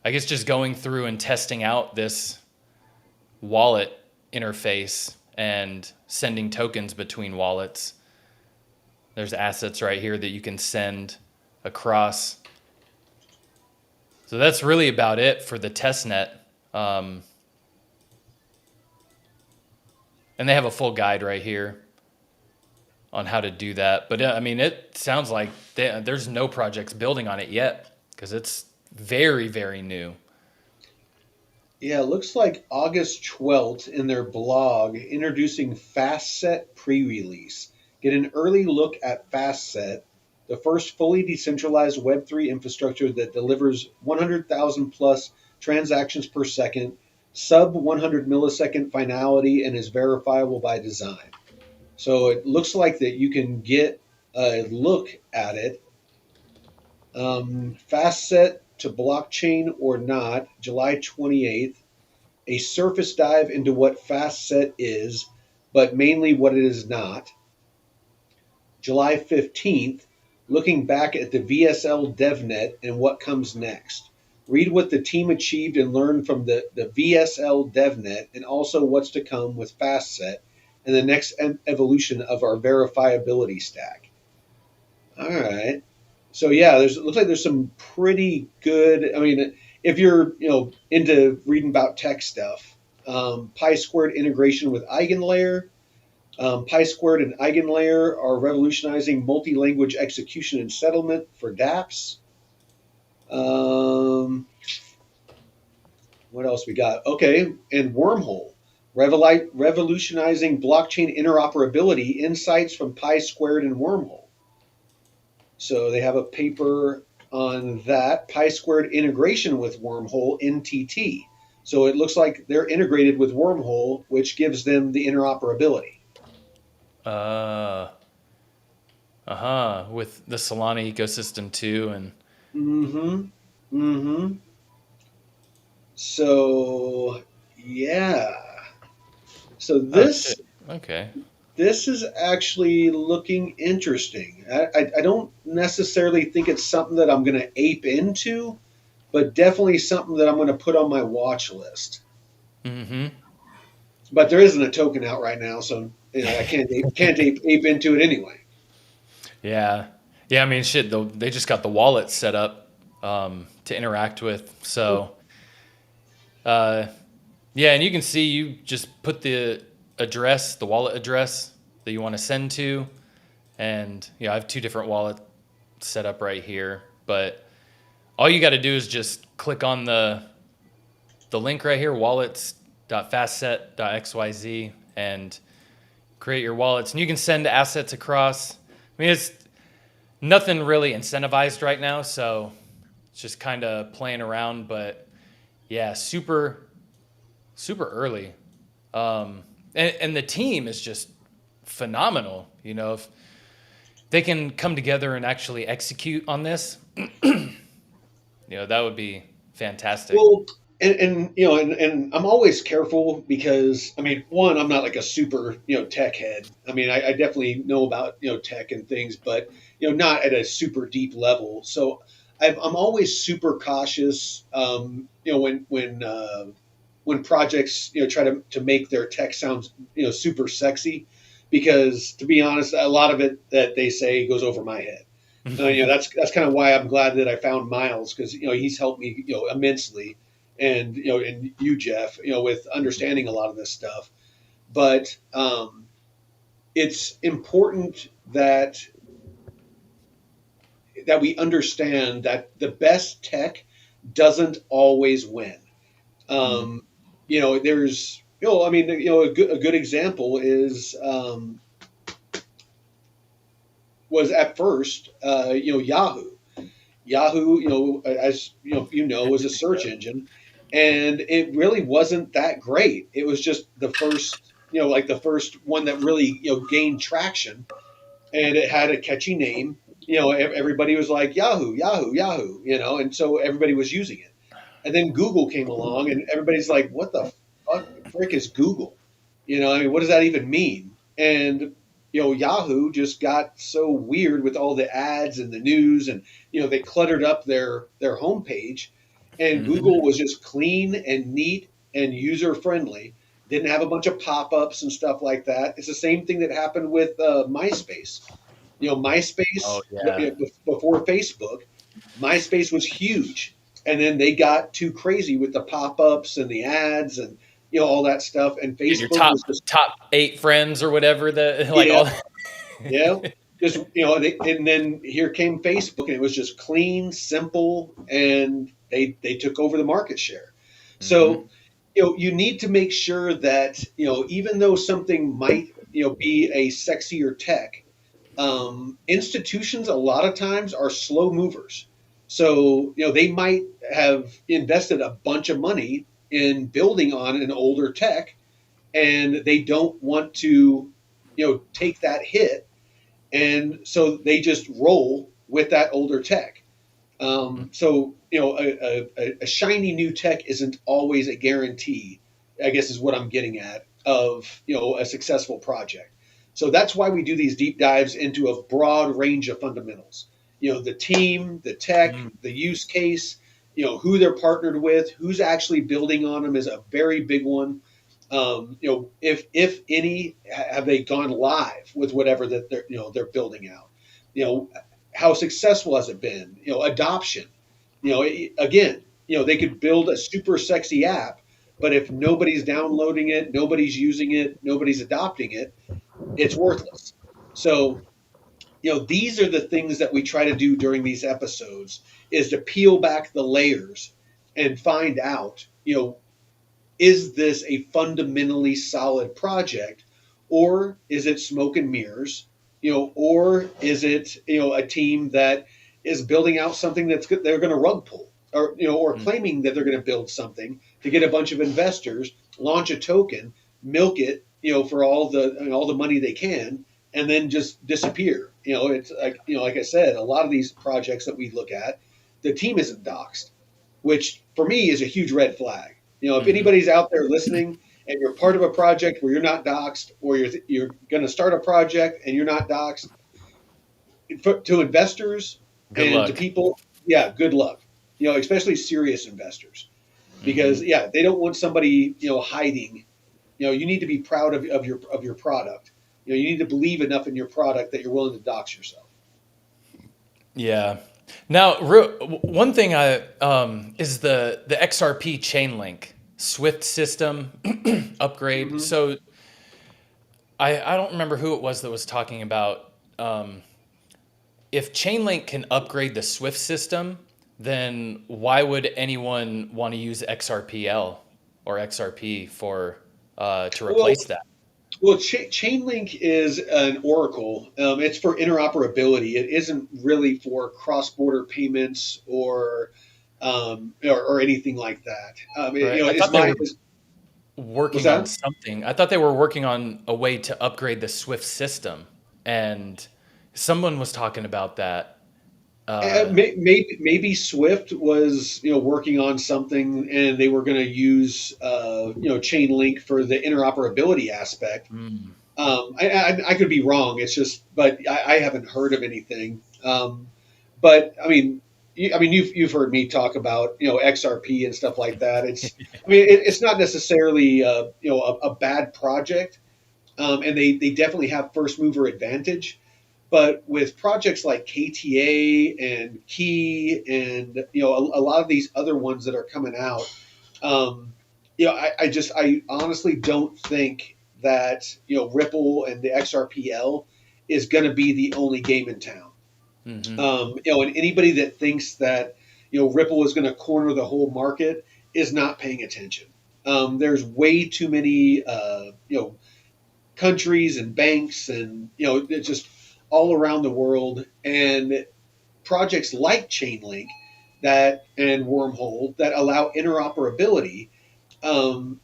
I guess just going through and testing out this wallet interface and sending tokens between wallets. There's assets right here that you can send across. So that's really about it for the test net. And they have a full guide right here on how to do that. But I mean, it sounds like there's no projects building on it yet because it's very, very new. Yeah, it looks like August 12th in their blog introducing FastSet pre-release. Get an early look at FastSet, the first fully decentralized Web3 infrastructure that delivers 100,000 plus transactions per second, sub 100 millisecond finality, and is verifiable by design. So it looks like that you can get a look at it. FastSet to blockchain or not, July 28th, a surface dive into what FastSet is, but mainly what it is not. July 15th, looking back at the VSL DevNet and what comes next. Read what the team achieved and learn from the VSL DevNet and also what's to come with FastSet and the next evolution of our verifiability stack. All right. So yeah, it looks like there's some pretty good. I mean, if you're into reading about tech stuff, Pi squared integration with EigenLayer. Pi squared and EigenLayer are revolutionizing multi-language execution and settlement for dApps. Um, what else we got? Okay, and Wormhole, revolutionizing blockchain interoperability. Insights from Pi squared and Wormhole. So they have a paper on that Pi squared integration with Wormhole NTT. So it looks like they're integrated with Wormhole, which gives them the interoperability. Uh, With the Solana ecosystem too, and Mm-hmm. Mm-hmm. So yeah. So oh shit. this Okay. this is actually looking interesting. I don't necessarily think it's something that I'm going to ape into, but definitely something that I'm going to put on my watch list. Mm-hmm. But there isn't a token out right now, so I can't ape into it anyway. Yeah. Yeah. I mean, shit. They just got the wallet set up to interact with. So, uh, yeah, and you can see you just put the address, the wallet address that you want to send to, and I have two different wallets set up right here. But all you got to do is just click on the link right here, wallets.fastset.xyz, and create your wallets. And you can send assets across. I mean, it's nothing really incentivized right now, so it's just kind of playing around. But yeah, super early. And the team is just phenomenal. If they can come together and actually execute on this, that would be fantastic. Well, and I'm always careful because I mean, one, I'm not like a super tech head. I mean, I definitely know about tech and things, but not at a super deep level. So I'm always super cautious. When projects try to make their tech sound super sexy, because to be honest, a lot of it that they say goes over my head. That's kind of why I'm glad that I found Miles, because he's helped me immensely, and and you, Jeff, with understanding a lot of this stuff. But it's important that we understand that the best tech doesn't always win. Mhm. Um, there's I mean a good example is was at first Yahoo. Yahoo, as was a search engine, and it really wasn't that great. It was just the first, like the first one that really gained traction, and it had a catchy name. Everybody was like Yahoo, Yahoo, Yahoo, and so everybody was using it. And then Google came along, and everybody's like, "What the frick is Google?" I mean, what does that even mean? And Yahoo just got so weird with all the ads and the news, and they cluttered up their homepage. And Mhm. Google was just clean and neat and user friendly. Didn't have a bunch of pop ups and stuff like that. It's the same thing that happened with MySpace. Oh MySpace yeah. before Facebook, MySpace was huge, and then they got too crazy with the pop-ups and the ads and all that stuff. And Get your Facebook top was just top 8 friends or whatever that like yeah, all. yeah, just and then here came Facebook, and it was just clean, simple, and they took over the market share. Mhm. So you need to make sure that even though something might be a sexier tech, institutions a lot of times are slow movers. So, they might have invested a bunch of money in building on an older tech, and they don't want to, take that hit. And so they just roll with that older tech. So, a shiny new tech isn't always a guarantee, I guess is what I'm getting at, of, a successful project. So that's why we do these deep dives into a broad range of fundamentals. The team, the tech, Mm. the use case, who they're partnered with, who's actually building on them is a very big one. If any, have they gone live with whatever that they're building out? You know, how successful has it been? Adoption. Again, they could build a super sexy app, but if nobody's downloading it, nobody's using it, nobody's adopting it, it's worthless. So, these are the things that we try to do during these episodes, is to peel back the layers and find out, is this a fundamentally solid project, or is it smoke and mirrors, or is it a team that is building out something they're going to rug pull, or or Mm. claiming that they're going to build something to get a bunch of investors, launch a token, milk it for all the money they can, and then just disappear it's like like I said, a lot of these projects that we look at, the team isn't doxxed, which for me is a huge red flag. If Hmm. anybody's out there listening and you're part of a project where you're not doxxed, or you're going to start a project and you're not doxxed, to investors Good and to luck. people, yeah, good luck. Especially serious investors, because Hmm. yeah, they don't want somebody hiding. You need to be proud of your product. You need to believe enough in your product that you're willing to dox yourself. Yeah. Now, one thing is the XRP chain link Swift system upgrade. Hmm. So I don't remember who it was that was talking about if Chainlink can upgrade the Swift system, then why would anyone want to use XRPL or XRP for to Well, replace that? Chainlink is an oracle. It's for interoperability. It isn't really for cross-border payments or anything like that. Right. I It's thought they my were was working on that? something. I thought they were working on a way to upgrade the Swift system, and someone was talking about that. Uh, Maybe Swift was working on something, and they were going to use Chainlink for the interoperability aspect. mm, I could be wrong. It's just, but I haven't heard of anything. But you've heard me talk about XRP and stuff like that. It's not necessarily a bad project, and they definitely have first mover advantage. But with projects like KTA and Key and a lot of these other ones that are coming out, I honestly don't think that Ripple and the XRPL is going to be the only game in town. hmm And anybody that thinks that Ripple is going to corner the whole market is not paying attention. There's way too many countries and banks and it's just all around the world, and projects like Chainlink that and Wormhole that allow interoperability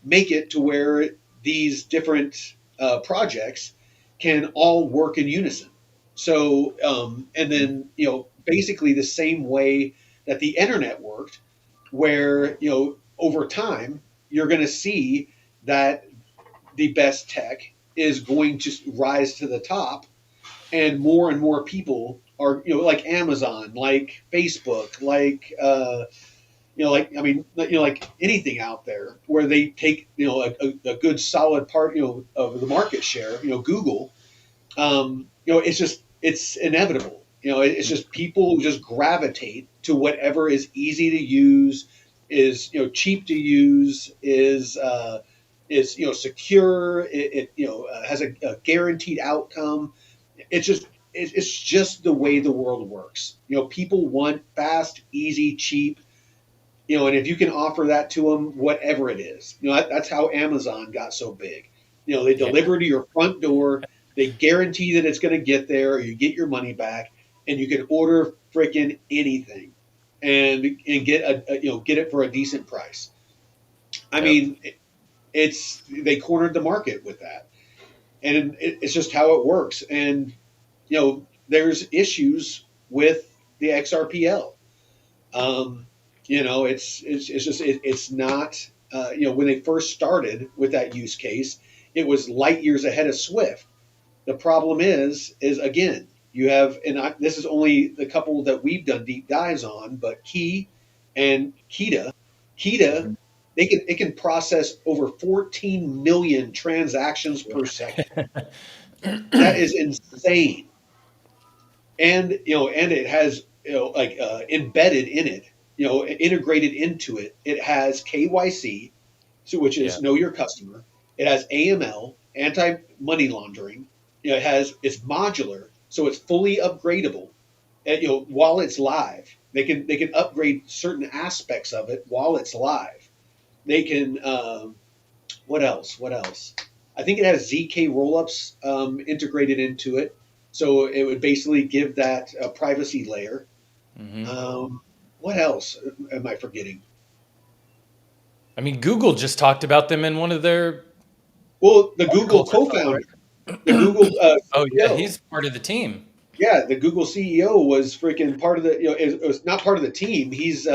make it to where these different projects can all work in unison. So, and then, basically the same way that the internet worked, where, over time, you're going to see that the best tech is going to rise to the top, and more people are, like Amazon, like Facebook, like, like anything out there where they take, a good solid part, of the market share, Google, it's inevitable. It's just people just gravitate to whatever is easy to use, is, cheap to use, is secure. It has a guaranteed outcome. It's just the way the world works. People want fast, easy, cheap, and if you can offer that to them, whatever it is, that's how Amazon got so big. They yeah. deliver to your front door, they guarantee that it's going to get there, or you get your money back, and you can order freaking anything, and get get it for a decent price. I Yep. mean, they cornered the market with that, and it's just how it works. And there's issues with the XRPL. Um, it's just it's not when they first started with that use case, it was light years ahead of Swift. The problem is again, you have, this is only the couple that we've done deep dives on, but Key and Kita, Mhm. it can process over 14 million transactions per second. That is insane. And and it has like embedded in it, integrated into it. It has KYC, so which Yeah. is know your customer. It has AML, anti money laundering. It's modular, so it's fully upgradable. And, while it's live, they can upgrade certain aspects of it while it's live. They can what else? What else? I think it has ZK rollups integrated into it, so it would basically give that a privacy layer. hmm Um, what else am I forgetting? I mean, Google just talked about them in one of their Well, the Google articles, I thought, co-founder, right? the Google Oh yeah, CEO, he's part of the team. Yeah, the Google CEO was freaking part of the. It was not part of the team. He's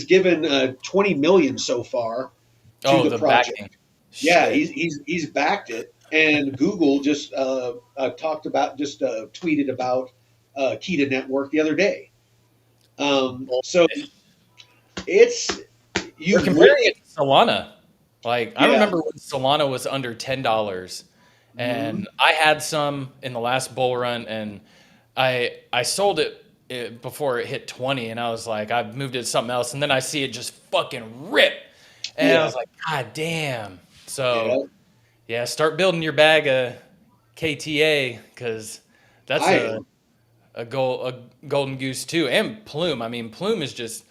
given 20 million so far to Oh, the the backing. project. Yeah, Shit. he's backed it, and Google just tweeted about Kita Network the other day. So it's They're you comparing it really, to Solana. Like I yeah. remember when Solana was under $10, Mhm. and I had some in the last bull run, and I sold it before it hit 20, and I was like, I've moved it to something else, and then I see it just fucking rip, and I Yeah, was like, God damn. yeah. So yeah, start building your bag of KTA because that's I am. a golden goose too, and Plume. I mean, Plume is just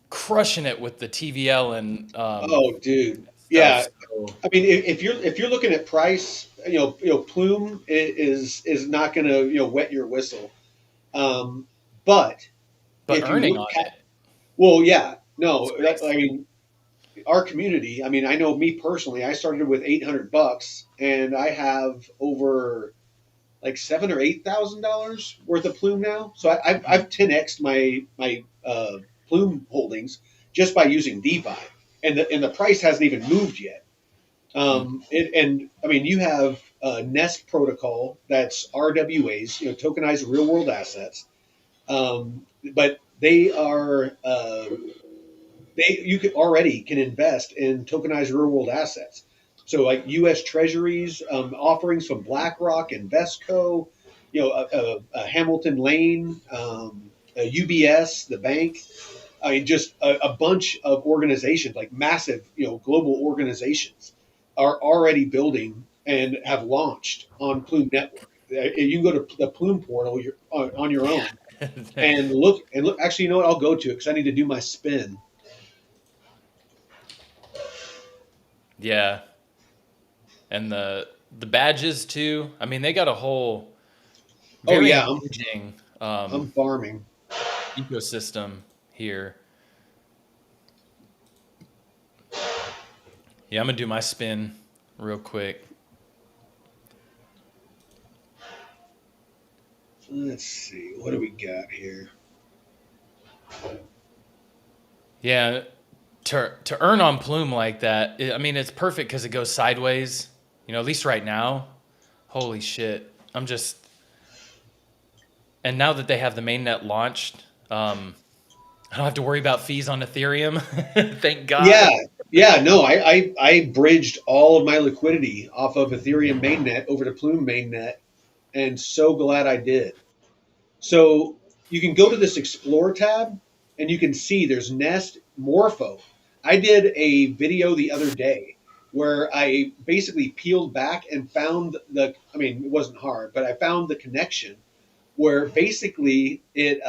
crushing it with the TVL and Oh, dude. stuff. Yeah. So, I mean, if you're looking at price, Plume is not going to wet your whistle. But but if you earning look on at, it well, yeah, is no, I crazy. mean, our community. I mean, I know me personally. I started with $800, and I have over like $7,000 or $8,000 worth of Plume now. So I've 10x'd my Plume holdings just by using DeFi, and the price hasn't even moved yet. Mm. And I mean, you have Nest protocol that's RWAs, tokenized real world assets, but you can already can invest in tokenized real world assets. So like U.S. Treasuries, offerings from BlackRock, Invesco, Hamilton Lane, UBS, the bank. I mean, just a bunch of organizations, like massive, global organizations, are already building and have launched on Plume Network. You can go to the Plume portal on your own and look. Actually, you know what? I'll go to it because I need to do my spin. Yeah, and the badges too. I mean, they got a whole Oh very yeah, engaging I'm farming. ecosystem here. Yeah, I'm gonna do my spin real quick. Let's see, what do we got here? Yeah, to earn on Plume like that, I mean, it's perfect because it goes sideways. You know, at least right now. Holy shit! I'm just and now that they have the mainnet launched, I don't have to worry about fees on Ethereum. Thank Yeah, God. yeah. No, I bridged all of my liquidity off of Ethereum mainnet over to Plume mainnet, and so glad I did. So you can go to this Explore tab, and you can see there's Nest Morpho. I did a video the other day where I basically peeled back and found I mean, it wasn't hard, but I found the connection where basically it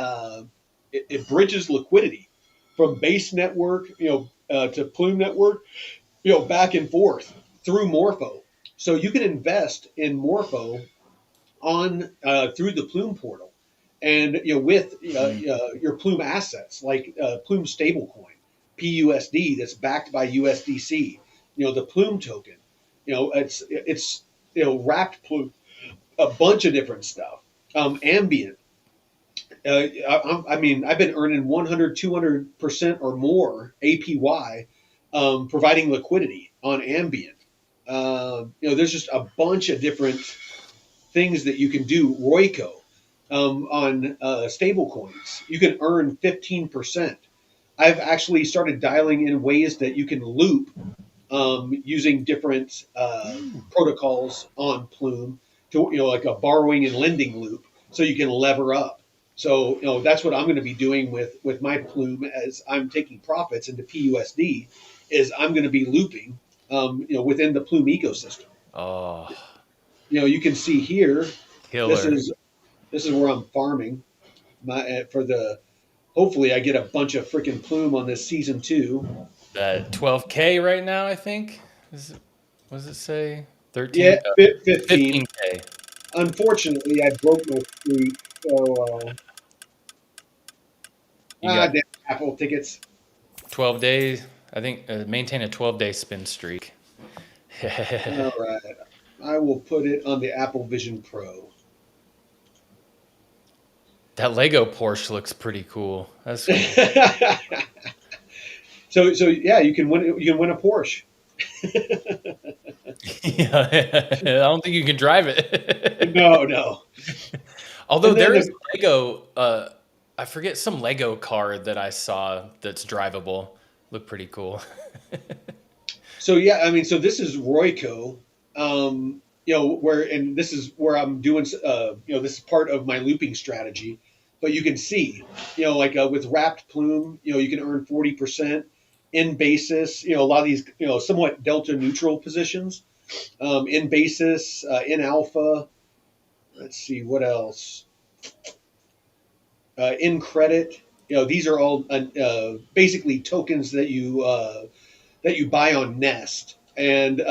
bridges liquidity from base network, to Plume network, back and forth through Morpho. So you can invest in Morpho on through the Plume portal, and with Mm. your Plume assets like Plume stablecoin, PUSD, that's backed by USDC. The Plume token. It's wrapped Plume, a bunch of different stuff. Ambient. I mean, I've been earning 100, 200% or more APY, providing liquidity on Ambient. There's just a bunch of different things that you can do. Royco, on stable coins, you can earn 15%. I've actually started dialing in ways that you can loop, using different protocols on Plume to like a borrowing and lending loop, so you can lever up. So that's what I'm going to be doing with my Plume as I'm taking profits into PUSD. Is I'm going to be looping, within the Plume ecosystem. Oh, You can see here. This killer. is this is where I'm farming for the. Hopefully, I get a bunch of freaking Plume on this season two. That 12K right now, I think. What does it say? Yeah, 13? 15. 15K. Unfortunately, I broke my streak. So, You got damn Apple tickets. 12 days. I think maintain a 12-day spin streak. All right. I will put it on the Apple Vision Pro. That Lego Porsche looks pretty cool. That's cool. So yeah, you can win. You can win a Porsche. Yeah, I don't think you can drive it. No, no. Although And then there is the, a Lego, I forget some Lego car that I saw that's drivable. Looked pretty cool. so yeah, I mean, so this is Royco. Where and this is where I'm doing. This is part of my looping strategy. But you can see, like with wrapped plume, you can earn 40% in basis. A lot of these, somewhat delta neutral positions in basis, in alpha. Let's see what else. In credit, these are all basically tokens that you buy on Nest, and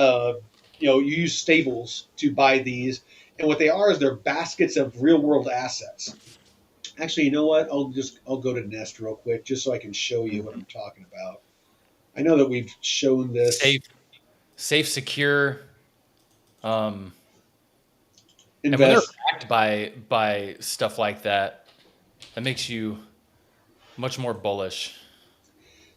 you use stables to buy these. And what they are is they're baskets of real world assets. Actually, you know what? I'll go to Nest real quick just so I can show you what I'm talking about. I know that we've shown this. Safe, safe, secure. Um, and when they're Invest. backed by stuff like that, that makes you much more bullish.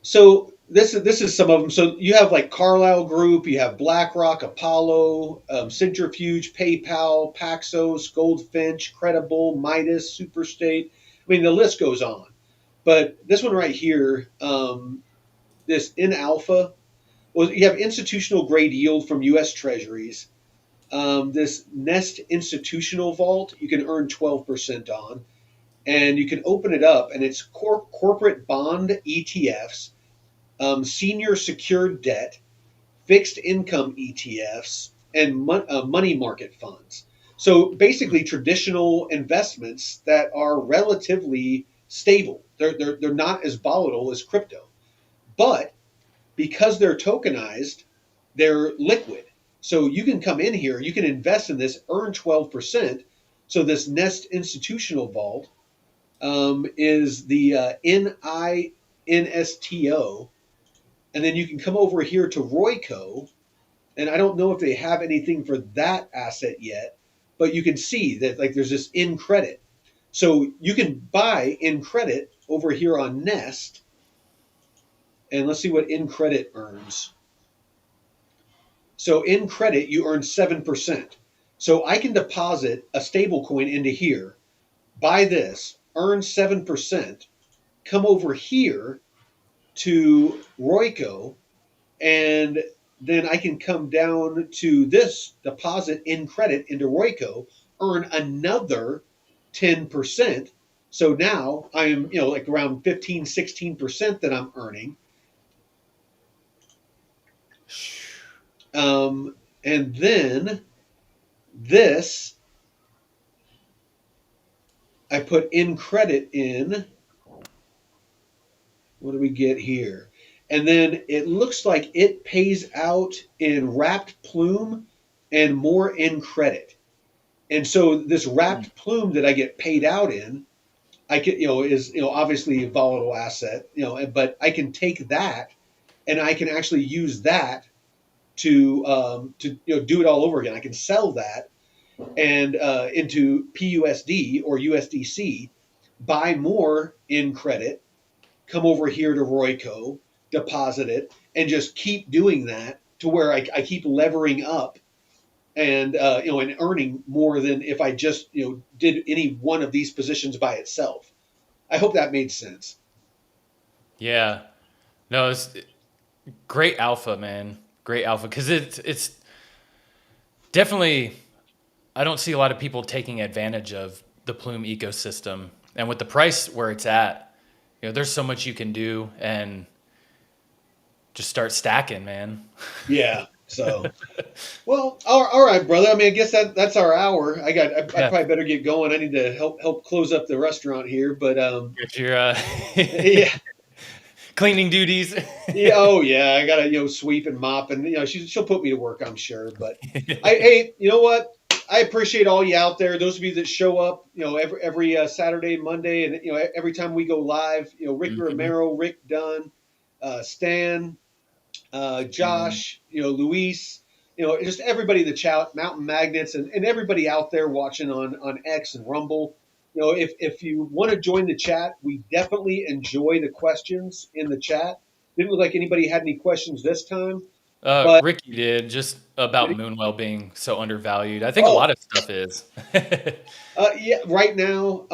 So this is some of them. So you have like Carlyle Group, you have BlackRock, Apollo, Centrifuge, PayPal, Paxos, Goldfinch, Credible, Midas, Superstate. I mean, the list goes on. But this one right here, this in alpha, well, you have institutional grade yield from U.S. Treasuries. This Nest institutional vault, you can earn 12% on, and you can open it up, and it's corporate bond ETFs, senior secured debt, fixed income ETFs, and money market funds. So basically, traditional investments that are relatively stable. They're not as volatile as crypto, but because they're tokenized, they're liquid. So you can come in here, you can invest in this, earn 12%. So this Nest Institutional Vault is the NINSTO. And then you can come over here to Royco. And I don't know if they have anything for that asset yet, but you can see that like there's this in credit. So you can buy in credit over here on Nest. And let's see what in credit earns. So in credit, you earn 7%. So I can deposit a stable coin into here, buy this, earn 7%, come over here to Royco, and then I can come down to this deposit in credit into Royco, earn another 10%. So now I am, like around 15, 16% that I'm earning. And then this, I put in credit in. What do we get here? And then it looks like it pays out in wrapped plume and more in credit. And so this wrapped plume that I get paid out in, I can, is, obviously a volatile asset, but I can take that and I can actually use that to do it all over again. I can sell that and into PUSD or USDC, buy more in credit, come over here to Royco, deposit it, and just keep doing that to where I keep levering up and and earning more than if I just did any one of these positions by itself. I hope that made sense. Yeah. No, it's great alpha, man. Great alpha because it's definitely. I don't see a lot of people taking advantage of the Plume ecosystem, and with the price where it's at, there's so much you can do and just start stacking, man. Yeah. So, well, all right, brother. I mean, I guess that's our hour. I Yeah, probably better get going. I need to help close up the restaurant here. But get your yeah, cleaning duties. yeah, oh yeah, I gotta sweep and mop, and she'll put me to work, I'm sure. But hey, you know what? I appreciate all you out there. Those of you that show up, every Saturday, Monday, and every time we go live. Rick Mhm. Romero, Rick Dunn, Stan, Man. Josh, Luis. just everybody in the chat, Mountain Magnets, and everybody out there watching on X and Rumble. If you want to join the chat, we definitely enjoy the questions in the chat. Didn't look like anybody had any questions this time, but Ricky did just about Moonwell being so undervalued. I think a lot oh, of stuff is. yeah, right now,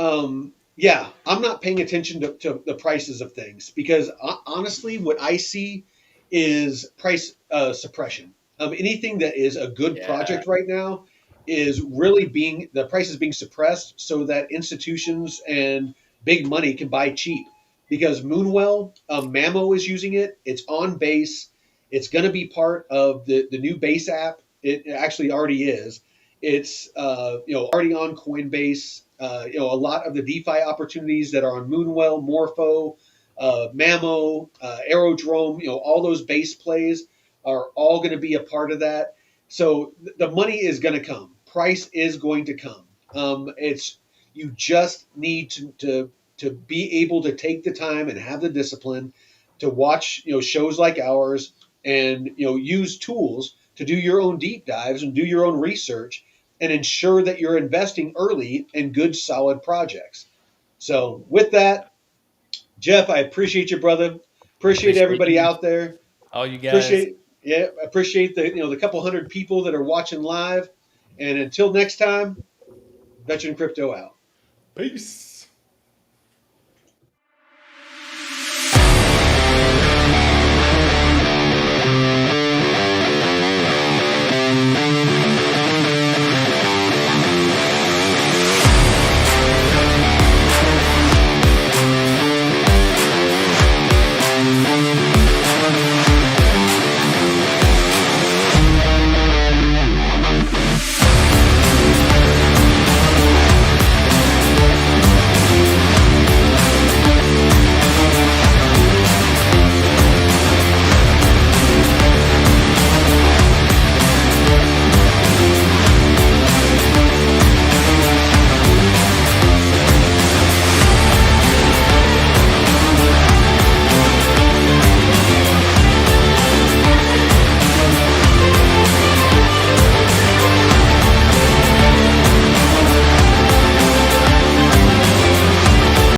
yeah, I'm not paying attention to the prices of things because honestly, what I see is price suppression. Anything that is a good Yeah. project right now is really being the price is being suppressed so that institutions and big money can buy cheap. Because Moonwell, Mamo is using it. It's on base. It's going to be part of the new base app. It actually already is. It's already on Coinbase. A lot of the DeFi opportunities that are on Moonwell, Morpho, Mamo, Aerodrome, all those base plays are all going to be a part of that. So the money is going to come. Price is going to come. It's you just need to be able to take the time and have the discipline to watch shows like ours and use tools to do your own deep dives and do your own research and ensure that you're investing early in good solid projects. So with that, Jeff, I appreciate you, brother. Appreciate Appreciate everybody you, out there. all you guys. Appreciate the couple hundred people that are watching live. And until next time, Veteran Crypto out. Peace.